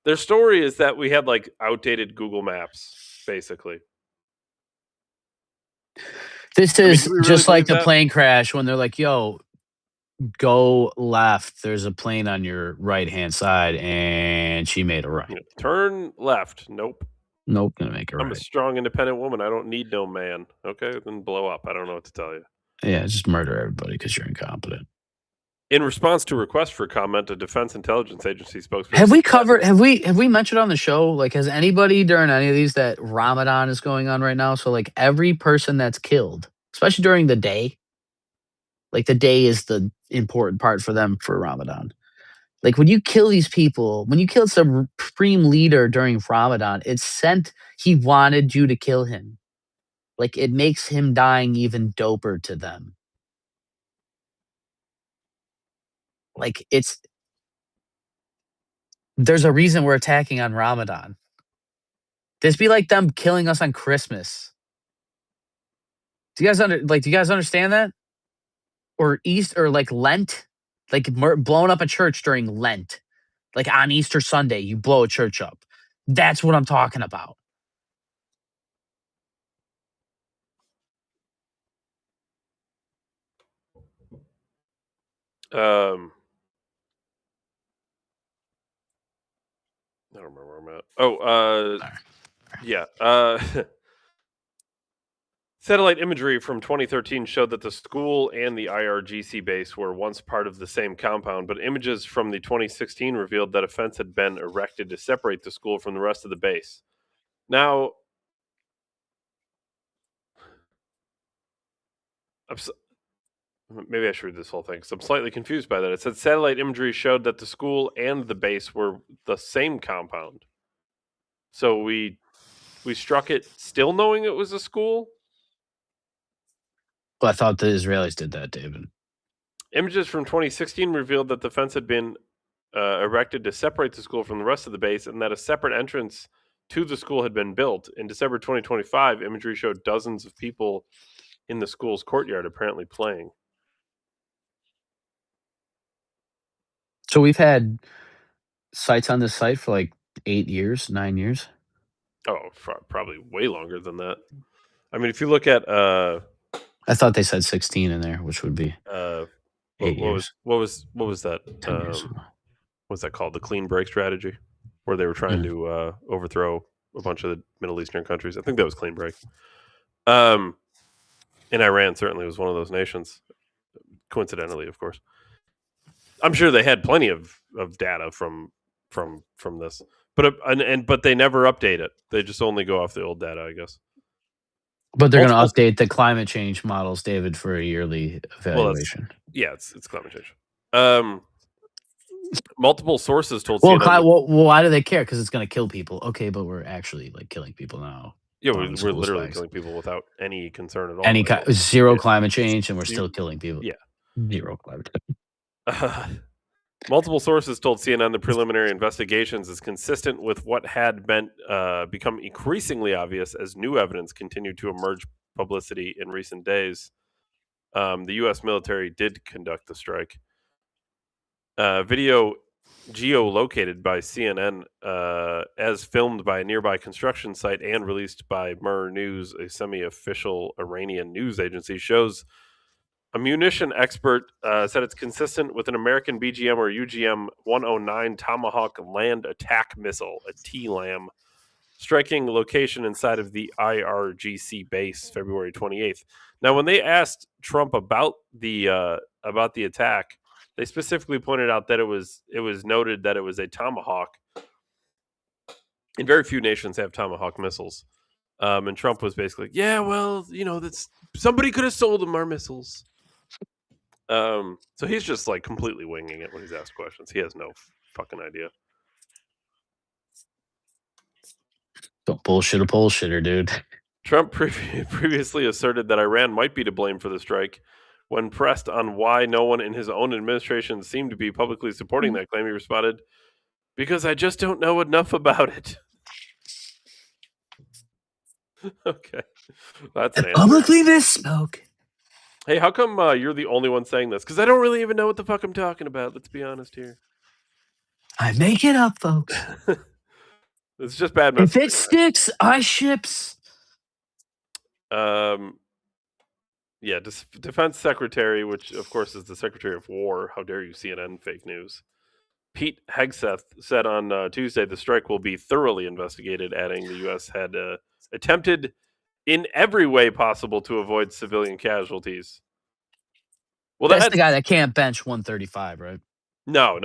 their story is that we had outdated Google Maps, basically. This is just like the plane crash when they're like, yo, go left. There's a plane on your right-hand side, and she made a right. Turn left. Nope. Nope, gonna make a right. I'm a strong, independent woman. I don't need no man. Okay, then blow up. I don't know what to tell you. Yeah, just murder everybody because you're incompetent. In response to request for comment, a Defense Intelligence Agency spokesperson. Have we mentioned on the show, has anybody during any of these that Ramadan is going on right now? So every person that's killed especially during the day. Like the day is the important part for them for Ramadan. Like when you kill these people, when you kill some supreme leader during Ramadan, it's sent he wanted you to kill him. Like it makes him dying even doper to them. Like there's a reason we're attacking on Ramadan. This be like them killing us on Christmas. Do you guys understand that? Or Easter, or like Lent, like blowing up a church during Lent, like on Easter Sunday, you blow a church up. That's what I'm talking about. I don't remember where I'm at. Oh, yeah. Satellite imagery from 2013 showed that the school and the IRGC base were once part of the same compound, but images from the 2016 revealed that a fence had been erected to separate the school from the rest of the base. Now, maybe I should read this whole thing because I'm slightly confused by that. It said satellite imagery showed that the school and the base were the same compound. So we struck it still knowing it was a school? Well, I thought the Israelis did that, David. Images from 2016 revealed that the fence had been erected to separate the school from the rest of the base and that a separate entrance to the school had been built. In December 2025, imagery showed dozens of people in the school's courtyard apparently playing. So we've had sites on this site for like 8 years, 9 years. Oh, probably way longer than that. I mean, if you look at I thought they said 16 in there, which would be 8 years. What was that? 10 years. What's that called? The clean break strategy, where they were trying to overthrow a bunch of the Middle Eastern countries. I think that was clean break. And Iran certainly was one of those nations, coincidentally, of course. I'm sure they had plenty of data from this, but they never update it. They just only go off the old data, I guess. But they're going to update the climate change models, David, for a yearly evaluation. Well, it's climate change. Multiple sources told CNN. Well, why do they care? Because it's going to kill people. Okay, but we're actually like killing people now. Yeah, we're literally killing people without any concern at all. Zero climate change, and we're still killing people. Yeah, zero climate change. Multiple sources told CNN the preliminary investigations is consistent with what had become increasingly obvious as new evidence continued to emerge publicity in recent days. The U.S. military did conduct the strike. Video geolocated by CNN as filmed by a nearby construction site and released by Mer News, a semi-official Iranian news agency, shows a munition expert said it's consistent with an American BGM or UGM-109 Tomahawk land attack missile, a TLAM, striking location inside of the IRGC base February 28th. Now, when they asked Trump about the attack, they specifically pointed out that it was noted that it was a Tomahawk. And very few nations have Tomahawk missiles. And Trump was basically, yeah, well, that's somebody could have sold them our missiles. So he's just like completely winging it when he's asked questions. He has no fucking idea. Don't bullshit a bullshitter, dude. Trump previously asserted that Iran might be to blame for the strike. When pressed on why no one in his own administration seemed to be publicly supporting that claim, he responded, "Because I just don't know enough about it." Okay. That's an answer. Publicly misspoke. Hey, how come you're the only one saying this? Because I don't really even know what the fuck I'm talking about. Let's be honest here. I make it up, folks. It's just bad messaging. If it sticks, I ships. Yeah, Defense Secretary, which of course is the Secretary of War. How dare you, CNN fake news. Pete Hegseth said on Tuesday the strike will be thoroughly investigated, adding the U.S. had attempted in every way possible to avoid civilian casualties. Well, that's the guy that can't bench 135, right? No,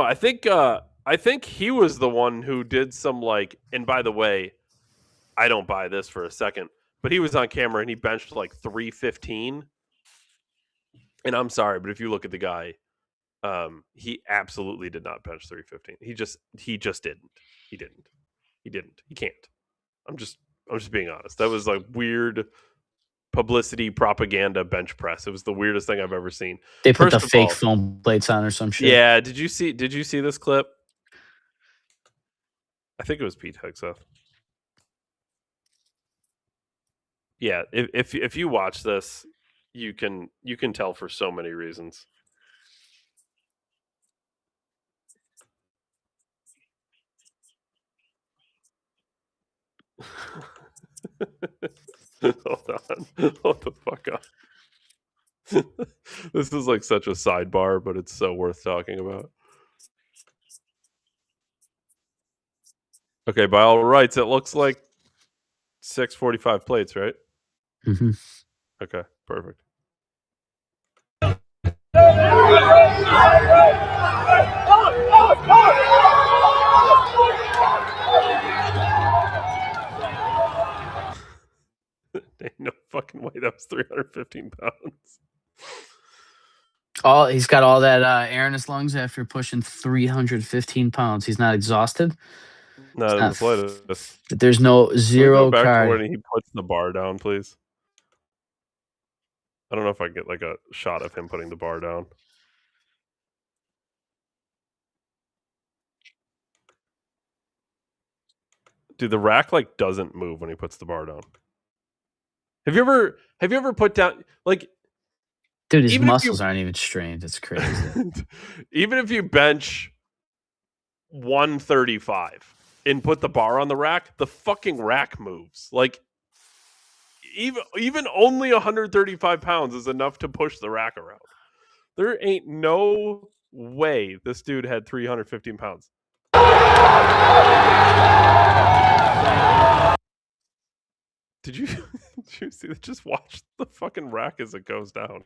I think he was the one who did some and by the way, I don't buy this for a second, but he was on camera and he benched like 315. And I'm sorry, but if you look at the guy, he absolutely did not bench 315. He just didn't. He didn't. He can't. I'm just being honest. That was like weird publicity propaganda bench press. It was the weirdest thing I've ever seen. They put First the of fake all, foam plates on or some shit. yeah, did you see this clip? I think it was Pete Hegseth. Yeah, if you watch this, you can tell for so many reasons. Hold on. Hold the fuck up. This is like such a sidebar, but it's so worth talking about. Okay, by all rights, it looks like 645 plates, right? Mm-hmm. Okay, perfect. Ain't no fucking way that was 315 pounds. He's got all that air in his lungs after pushing 315 pounds. He's not exhausted. Not in the It's not, slightest. there's no Can we go zero back to card. when he puts the bar down, please? I don't know if I can get like a shot of him putting the bar down. Dude, the rack like doesn't move when he puts the bar down. Have you ever put down like Dude, his even if muscles you aren't even strained. It's crazy. even if you bench 135 and put the bar on the rack, the fucking rack moves. Like even only 135 pounds is enough to push the rack around. There ain't no way this dude had 315 pounds. Did you see that? Just watch the fucking rack as it goes down.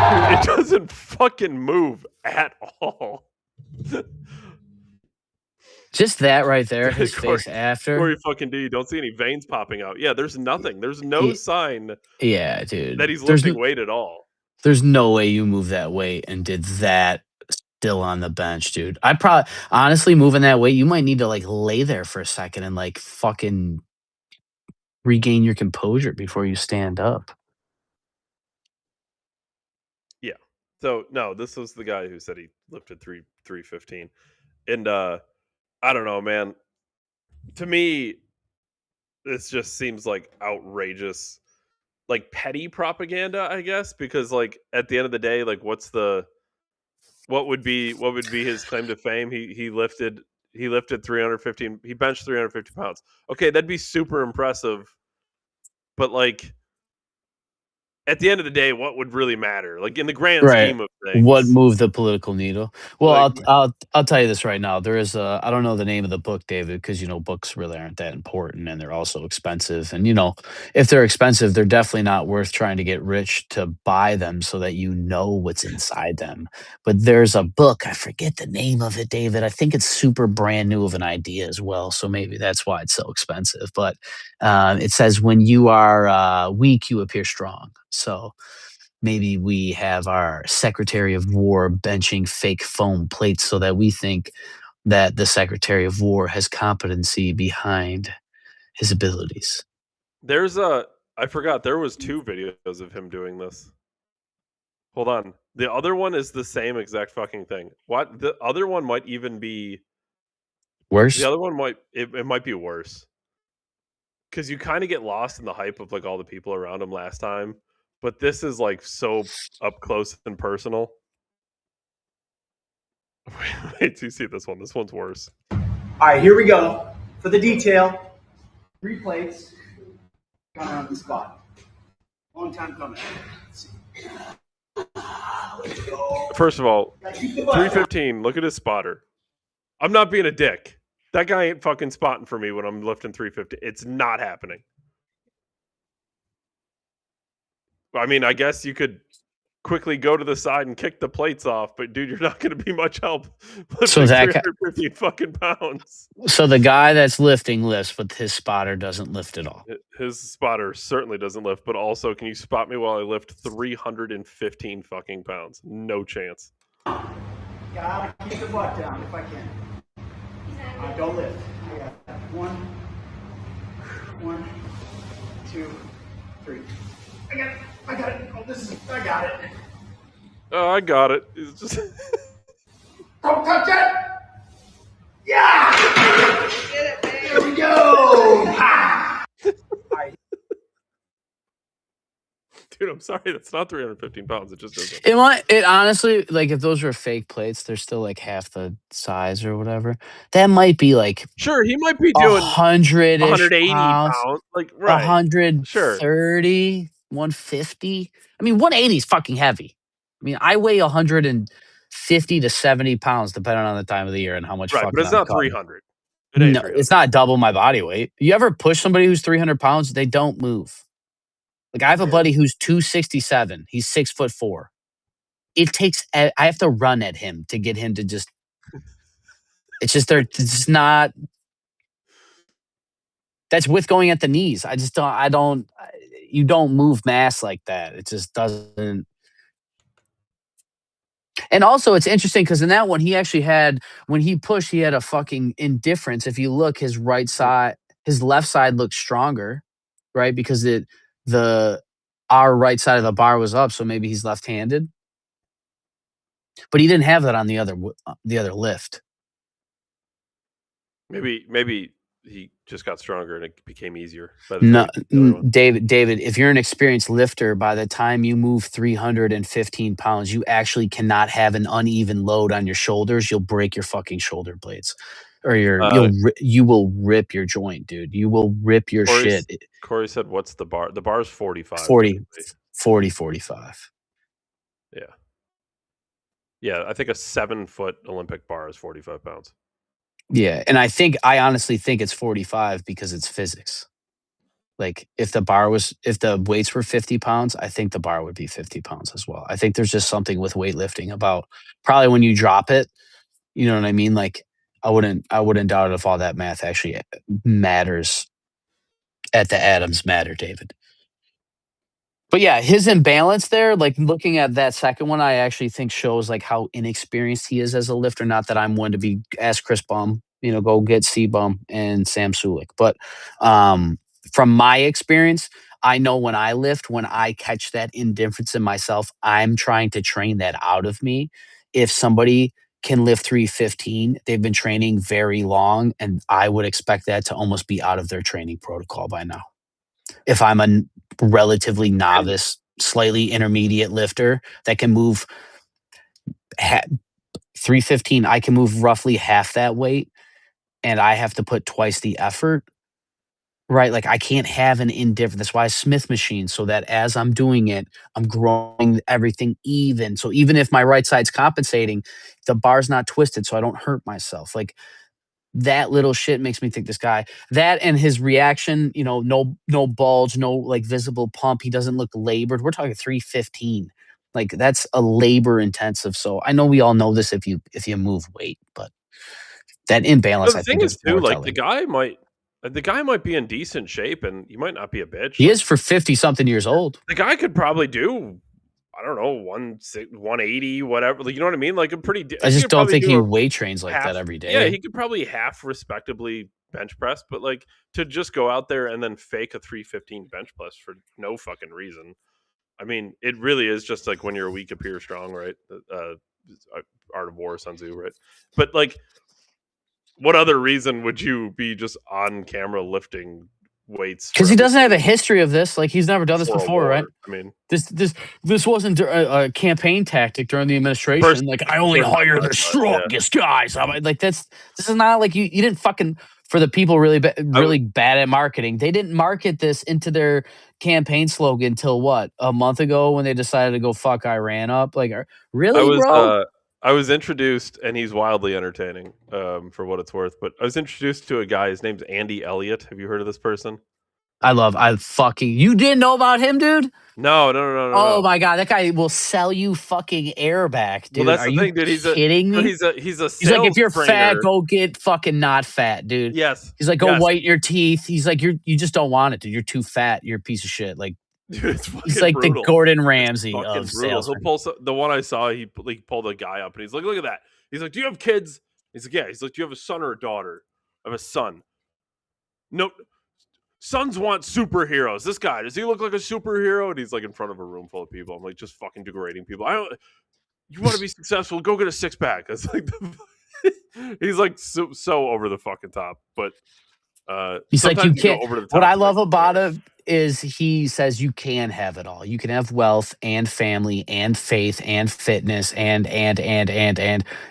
Dude, it doesn't fucking move at all. Just that right there, his Corey, face after. Corey fucking D, you don't see any veins popping out. Yeah, there's nothing. There's no sign Yeah, dude. that he's lifting weight at all. There's no way you move that weight and did that still on the bench, dude. I probably honestly moving that weight, you might need to like lay there for a second and like fucking regain your composure before you stand up. Yeah. So no, this was the guy who said he lifted 315. And I don't know, man. To me, this just seems like outrageous, like petty propaganda, I guess, because like at the end of the day, like what would be his claim to fame? He lifted 315, he benched 350 pounds. Okay, that'd be super impressive, but like at the end of the day, what would really matter? Like in the grand Right. scheme of What things. moved the political needle? Well, Like I'll tell you this right now. There is a I don't know the name of the book, David, because books really aren't that important and they're also expensive. And if they're expensive, they're definitely not worth trying to get rich to buy them so that you know what's inside them. But there's a book, I forget the name of it, David. I think it's super brand new of an idea as well. So maybe that's why it's so expensive. But it says when you are weak, you appear strong. So maybe we have our Secretary of War benching fake foam plates so that we think that the Secretary of War has competency behind his abilities. I forgot there was 2 videos of him doing this. Hold on. The other one is the same exact fucking thing. What? The other one might even be Worse? the other one might it might be worse. Cuz you kind of get lost in the hype of like all the people around him last time, but this is like so up close and personal. Wait till you see this one. This one's worse. All right, here we go. For the detail, 3 plates, gone on the spot. Long time coming. Let's see. Let's go. First of all, 315, look at his spotter. I'm not being a dick. That guy ain't fucking spotting for me when I'm lifting 350. It's not happening. I mean, I guess you could quickly go to the side and kick the plates off. But dude, you're not going to be much help So lifting that 315 fucking pounds. so the guy that's lifting lifts, but his spotter doesn't lift at all. His spotter certainly doesn't lift, but also, can you spot me while I lift 315 fucking pounds? No chance. Gotta keep the butt down if I can. Don't lift. I got that. 1, 2, 3. I got it. I got it. I got it. Oh, I got it. It's just Don't touch it. Yeah. Get it, man. There we go. Dude, I'm sorry, that's not 315 pounds. It just isn't. It honestly, like, if those were fake plates, they're still like half the size or whatever. That might be like Sure, he might be doing 100-ish 180 pounds, pounds. Like, right. 130, 150. I mean, 180 is fucking heavy. I mean, I weigh 150 to 70 pounds, depending on the time of the year and how much Right, fucking but it's I'm not cutting. 300. It ain't No, 300. it's not double my body weight. You ever push somebody who's 300 pounds? They don't move. Like, I have a buddy who's 267. He's 6'4". It takes. I have to run at him to get him to just. It's just they're. It's not. That's with going at the knees. I just don't. I don't. You don't move mass like that. It just doesn't. And also, it's interesting because in that one, he actually had, when he pushed, he had a fucking indifference. If you look, his left side looked stronger, right? Because our right side of the bar was up, so maybe he's left-handed. But he didn't have that on the other lift. Maybe he just got stronger and it became easier. No, David, if you're an experienced lifter, by the time you move 315 pounds, you actually cannot have an uneven load on your shoulders. You'll break your fucking shoulder blades, or you will rip your joint, dude. You will rip your shit. Corey said, "What's the bar? The bar is 45. 40, 45. Yeah. I think a 7-foot Olympic bar is 45 pounds. Yeah, and I honestly think it's 45 because it's physics. Like, if the weights were 50 pounds, I think the bar would be 50 pounds as well. I think there's just something with weightlifting about probably when you drop it, you know what I mean? Like, I wouldn't doubt it if all that math actually matters at the atoms matter, David. But yeah, his imbalance there, like, looking at that second one, I actually think shows like how inexperienced he is as a lifter. Not that I'm one to be ask Chris Bum, go get C Bum and Sam Sulik. But from my experience, I know when I lift, when I catch that indifference in myself, I'm trying to train that out of me. If somebody can lift 315, they've been training very long, and I would expect that to almost be out of their training protocol by now. If I'm a relatively novice, slightly intermediate lifter that can move 315, I can move roughly half that weight, and I have to put twice the effort. Right, like, I can't have an indifferent. That's why I Smith machine, so that as I'm doing it, I'm growing everything even. So even if my right side's compensating, the bar's not twisted, so I don't hurt myself. Like, that little shit makes me think this guy. That and his reaction, no bulge, no like visible pump. He doesn't look labored. We're talking 315. Like, that's a labor intensive. So I know we all know this if you move weight, but that imbalance, The I thing think, is is too, more like, telling. the guy might be in decent shape and he might not be a bitch. He is for 50-something years old. The guy could probably do, I don't know, 180, whatever. You know what I mean? Like, a pretty. I just don't think he weight trains like that every day. Yeah, he could probably half respectably bench press, but like, to just go out there and then fake a 315 bench press for no fucking reason. I mean, it really is just like when you're weak, appear strong, right? Art of War, Sun Tzu, right? But like, what other reason would you be just on camera lifting weights? Because he doesn't have a history of this. Like, he's never done this before, right? I mean, this wasn't a campaign tactic during the administration. Like, I only hire the strongest guys. Like, this is not like you didn't fucking, for the people really bad at marketing. They didn't market this into their campaign slogan till what, a month ago, when they decided to go fuck Iran up. Like, really, bro? I was introduced, and he's wildly entertaining, for what it's worth. But I was introduced to a guy. His name's Andy Elliott. Have you heard of this person? You didn't know about him, dude? No. Oh my God, that guy will sell you fucking air back, dude. Well, that's Are the you thing, dude. kidding me? He's a He's like, if sales you're fat, trainer. go get fucking not fat, dude. Yes. He's like, go yes. whiten your teeth. He's like, you just don't want it, dude. You're too fat. You're a piece of shit. Like, Dude, it's fucking he's like brutal. the Gordon It's Ramsay fucking of brutal. He'll salesmen. pull the one I saw. He pulled a guy up and he's like, "Look at that." He's like, "Do you have kids?" He's like, "Yeah." He's like, "Do you have a son or a daughter?" "I have a son." "No, sons want superheroes." "This guy, does he look like a superhero?" And he's like in front of a room full of people. I'm like, just fucking degrading people. You want to be successful? Go get a six pack. It's like he's like so over the fucking top, but. He's like, you sometimes go can't. over to the top What I to make love it about better. him is he says you can have it all. You can have wealth and family and faith and fitness and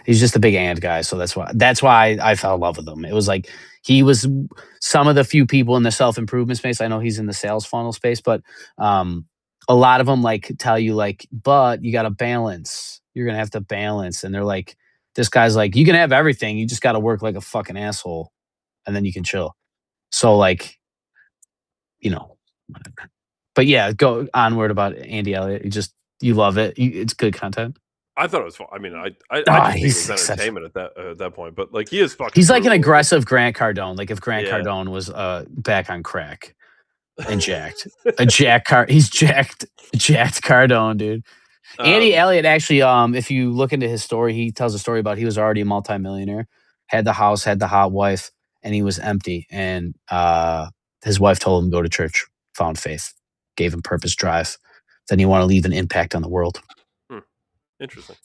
he's just a big and guy. So that's why I fell in love with him. It was like he was some of the few people in the self improvement space. I know he's in the sales funnel space, but a lot of them like tell you like, but you got to balance. You're gonna have to balance, and they're like, this guy's like, you can have everything. You just got to work like a fucking asshole, and then you can chill. So like, whatever. But yeah, go onward about Andy Elliott. You love it. It's good content. I thought it was fun. I mean, I just think it was He's exceptional. entertainment at that point. But like, he is fucking. He's like an brutal. aggressive Grant Cardone. Like if Grant Yeah. Cardone was back on crack and jacked. He's jacked Cardone, dude. Andy Elliott actually, if you look into his story, he tells a story about he was already a multimillionaire, had the house, had the hot wife, and he was empty. And his wife told him to go to church, found faith, gave him purpose, drive. Then he want to leave an impact on the world. Interesting.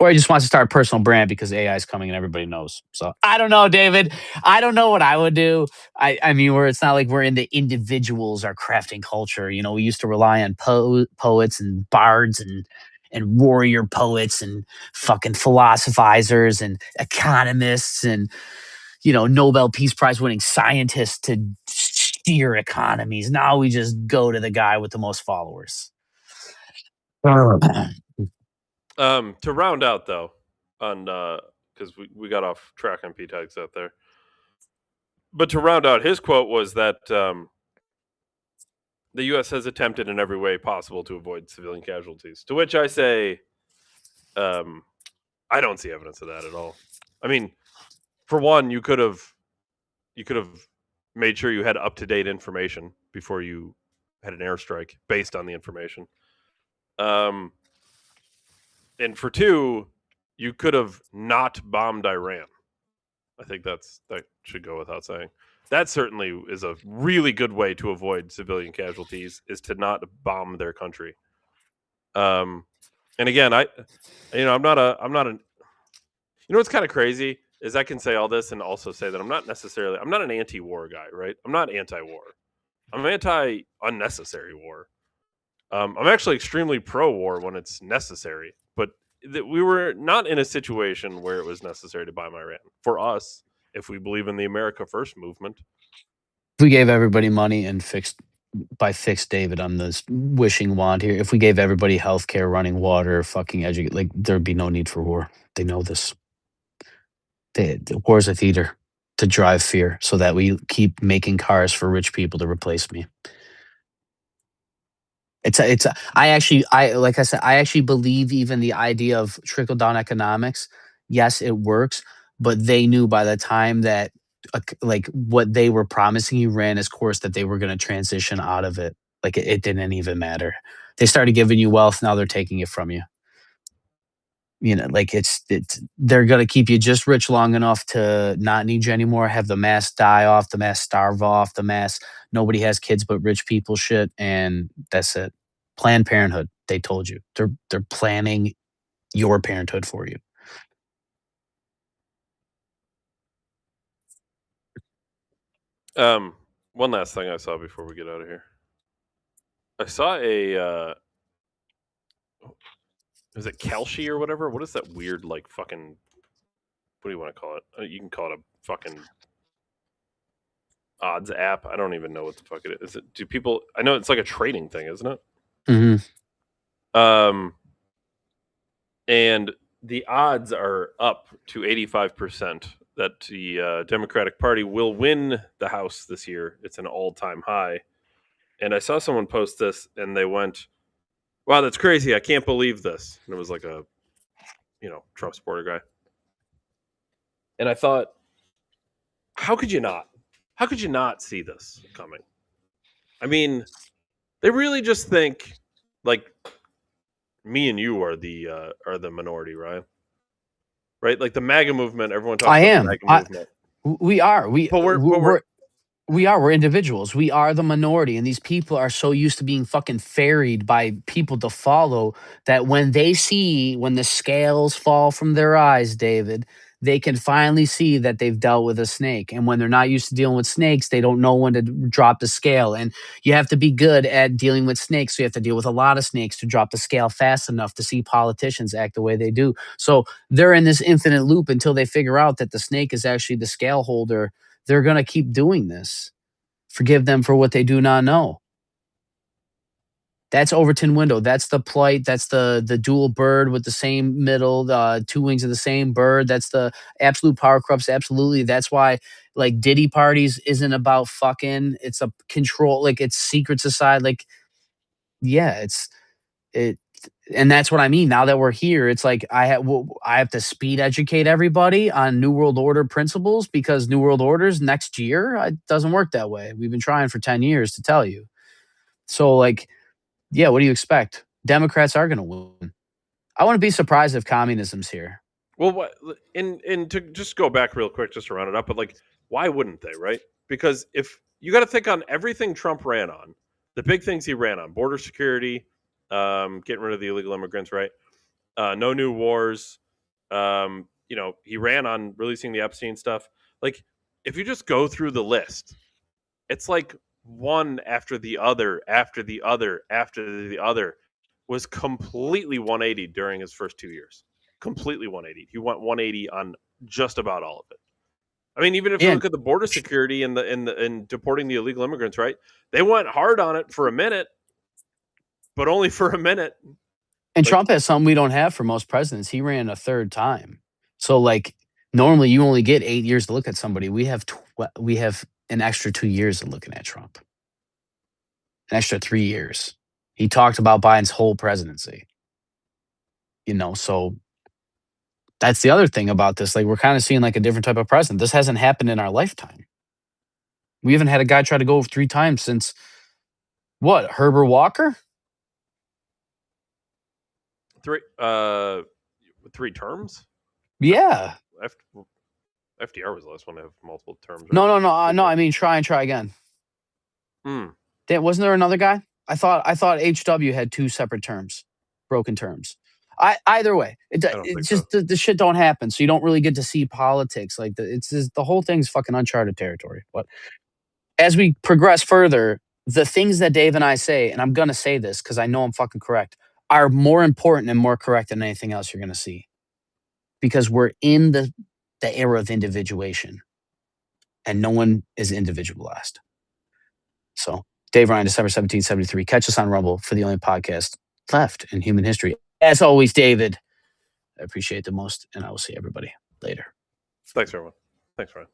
Or he just wants to start a personal brand because AI is coming and everybody knows. So I don't know, David. I don't know what I would do. I mean, where it's not like we're in the individuals are crafting culture. You know, we used to rely on poets and bards and warrior poets and fucking philosophizers and economists and Nobel Peace Prize winning scientists to steer economies. Now we just go to the guy with the most followers. To round out though, on because we got off track on Pete Hikes out there, but to round out, his quote was that the U.S. has attempted in every way possible to avoid civilian casualties. To which I say, I don't see evidence of that at all. I mean, for one, you could have made sure you had up to date information before you had an airstrike based on the information. And for two, you could have not bombed Iran. I think that should go without saying. That certainly is a really good way to avoid civilian casualties, is to not bomb their country. And again, I'm not an. What's kind of crazy is I can say all this and also say that I'm not an anti-war guy, right? I'm not anti-war. I'm anti-unnecessary war. I'm actually extremely pro-war when it's necessary, but we were not in a situation where it was necessary to bomb Iran. For us, if we believe in the America First movement. If we gave everybody money and fixed David on this wishing wand here, if we gave everybody healthcare, running water, fucking like there'd be no need for war. They know this. The war's a theater to drive fear so that we keep making cars for rich people to replace me. I actually believe even the idea of trickle down economics. Yes, it works, but they knew by the time that like what they were promising you ran its course, that they were going to transition out of it. Like it didn't even matter. They started giving you wealth. Now they're taking it from you. Like it's they're going to keep you just rich long enough to not need you anymore, have the mass die off, the mass starve off, the mass nobody has kids but rich people shit, and that's it. Planned Parenthood, they told you. They're planning your parenthood for you. One last thing I saw before we get out of here. I saw a is it Kelshi or whatever? What is that weird like fucking, what do you want to call it? You can call it a fucking odds app. I don't even know what the fuck it is. Do people? I know it's like a trading thing, isn't it? Mm-hmm. And the odds are up to 85% that the Democratic Party will win the House this year. It's an all-time high. And I saw someone post this, and they went, "Wow, that's crazy! I can't believe this." And it was like a, Trump supporter guy. And I thought, how could you not? How could you not see this coming? I mean, they really just think like me and you are the minority, right? Right? Like the MAGA movement. Everyone talks I about the am. MAGA movement, We are. but we're We're individuals. We are the minority. And these people are so used to being fucking ferried by people to follow that when the scales fall from their eyes, David, they can finally see that they've dealt with a snake. And when they're not used to dealing with snakes, they don't know when to drop the scale. And you have to be good at dealing with snakes. So you have to deal with a lot of snakes to drop the scale fast enough to see politicians act the way they do. So they're in this infinite loop until they figure out that the snake is actually the scale holder. They're going to keep doing this. Forgive them for what they do not know. That's Overton window. That's the plight. That's the dual bird with the same middle, two wings of the same bird. That's the absolute power corrupts. Absolutely. That's why like Diddy parties isn't about fucking. It's a control. Like it's secret society. Like yeah, it. And that's what I mean. Now that we're here, it's like I have to speed educate everybody on New World Order principles because New World Order's next year. It doesn't work that way. We've been trying for 10 years to tell you. So, like, yeah, what do you expect? Democrats are going to win. I wouldn't be surprised if communism's here. well, what and to just go back real quick, just to round it up, but like, why wouldn't they, right? Because if you got to think on everything Trump ran on, the big things he ran on: border security, getting rid of the illegal immigrants, right? No new wars. He ran on releasing the Epstein stuff. Like, if you just go through the list, it's like one after the other, after the other, after the other was completely 180 during his first 2 years. Completely 180. He went 180 on just about all of it. I mean, even if you And look at the border security and deporting the illegal immigrants, right? They went hard on it for a minute, but only for a minute. Like, Trump has something we don't have for most presidents. He ran a third time. So, like, normally you only get 8 years to look at somebody. We have an extra 2 years of looking at Trump. An extra 3 years. He talked about Biden's whole presidency. So that's the other thing about this. Like, we're kind of seeing like a different type of president. This hasn't happened in our lifetime. We haven't had a guy try to go 3 times since what? Herbert Walker? three terms. Yeah. FDR was the last one to have multiple terms. Right? No. I mean, try again. Wasn't there another guy? I thought HW had 2 separate terms, broken terms. Either way, it's just so. the shit don't happen, so you don't really get to see politics. Like it's just, the whole thing's fucking uncharted territory. But as we progress further, the things that Dave and I say, and I'm gonna say this because I know I'm fucking correct, are more important and more correct than anything else you're gonna see, because we're in the era of individuation, and no one is individualized. So. Dave Ryan, December 1773. Catch us on Rumble for the only podcast left in human history. As always, David, I appreciate it the most, and I will see everybody later. Thanks, everyone. Thanks, Ryan.